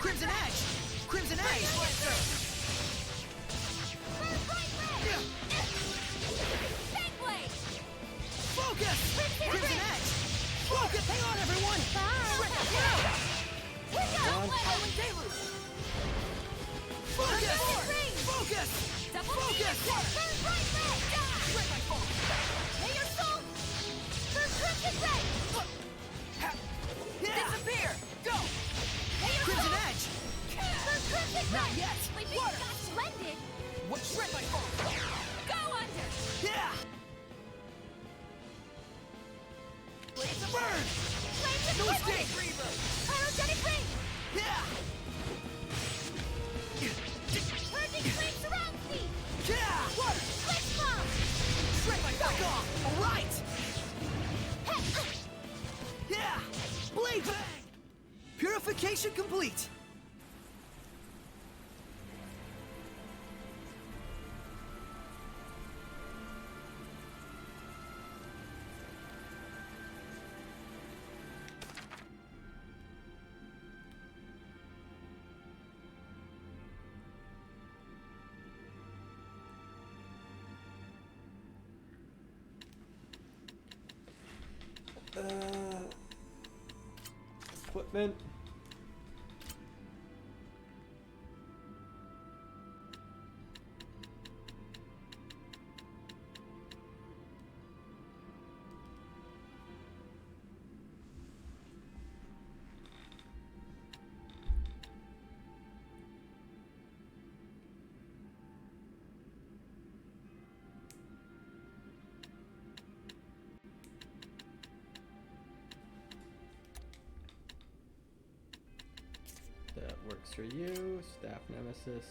Crimson Edge! Crimson Edge! Focus! Crimson Edge! Focus! Hang on, everyone! Focus! Focus! Focus! Disappear! Go! Crimson Edge! Not yet! Water! Splendid! What? Shred my phone! Go under! Yeah! Blaze of burn! Flames of No quickness! escape! Reaver! Pyrogenic ring! Yeah! Purging flame surrounds me! Yeah! Water! Blitz bomb! Shred my back off! Alright! Yeah! Blade bang! Purification complete! Equipment. That works for you, Staff Nemesis.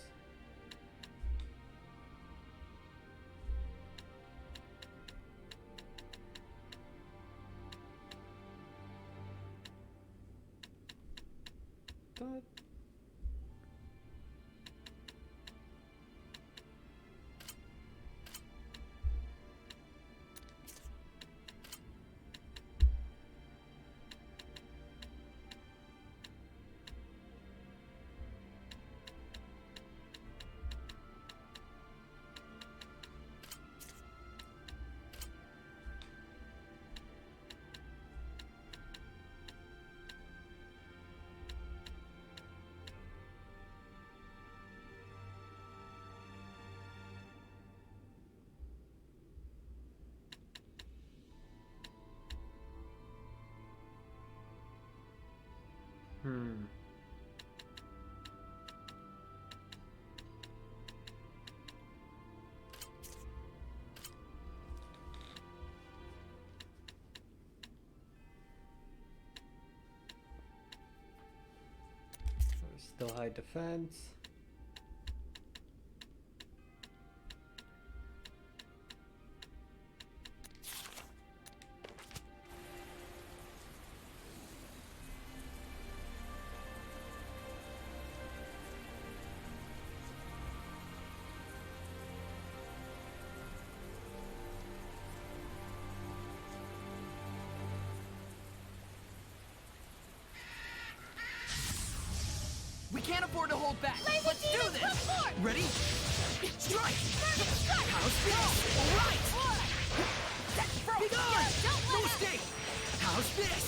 That. Still high defense. We can't afford to hold back. Lazy Let's do demons, this. come forth! Ready? Strike! Strike! How's this? Alright! Be gone! Don't No let up! escape! How's this?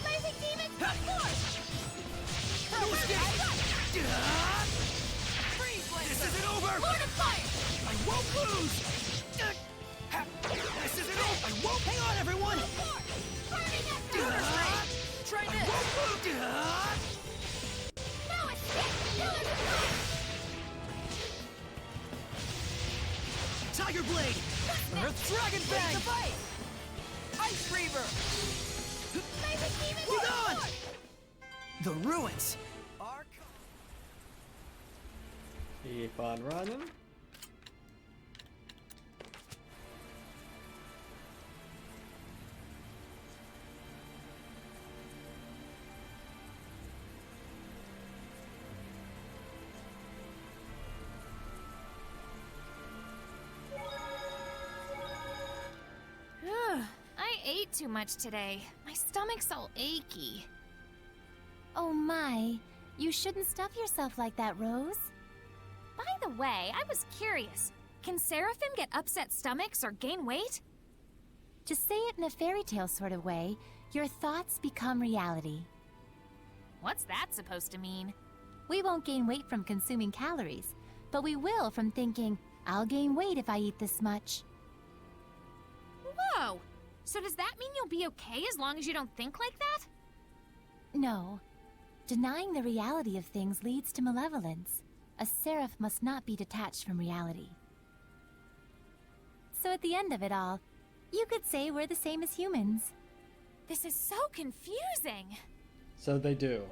Lazy demons, come forth! No escape! This isn't over! Lord of Fire! I won't lose! This isn't it! I won't! Hang on, everyone! Burning echo! Try this! I won't lose! No escape! Pillars of Fire! Tiger Blade! Earth Dragon Bang! The fight! Ice Ice Reaver! Hold on! The ruins! Keep on running. I ate too much today. My stomach's all achy. Oh my, you shouldn't stuff yourself like that, Rose. By the way, I was curious. Can Seraphim get upset stomachs or gain weight? To say it in a fairy tale sort of way, your thoughts become reality. What's that supposed to mean? We won't gain weight from consuming calories, but we will from thinking, I'll gain weight if I eat this much. Whoa! So does that mean you'll be okay as long as you don't think like that? No. Denying the reality of things leads to malevolence. A seraph must not be detached from reality. So at the end of it all, you could say we're the same as humans. This is so confusing. So they do.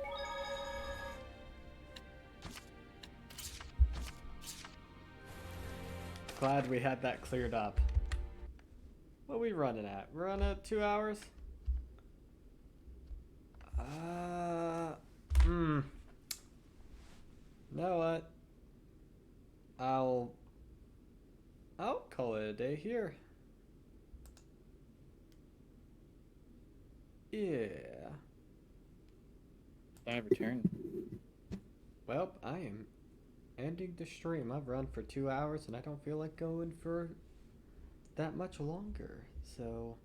Glad we had that cleared up. What are we running at? We're on at 2 hours? You know what? I'll call it a day here. Yeah. I return. Well, I am ending the stream. I've run for 2 hours and I don't feel like going for that much longer. So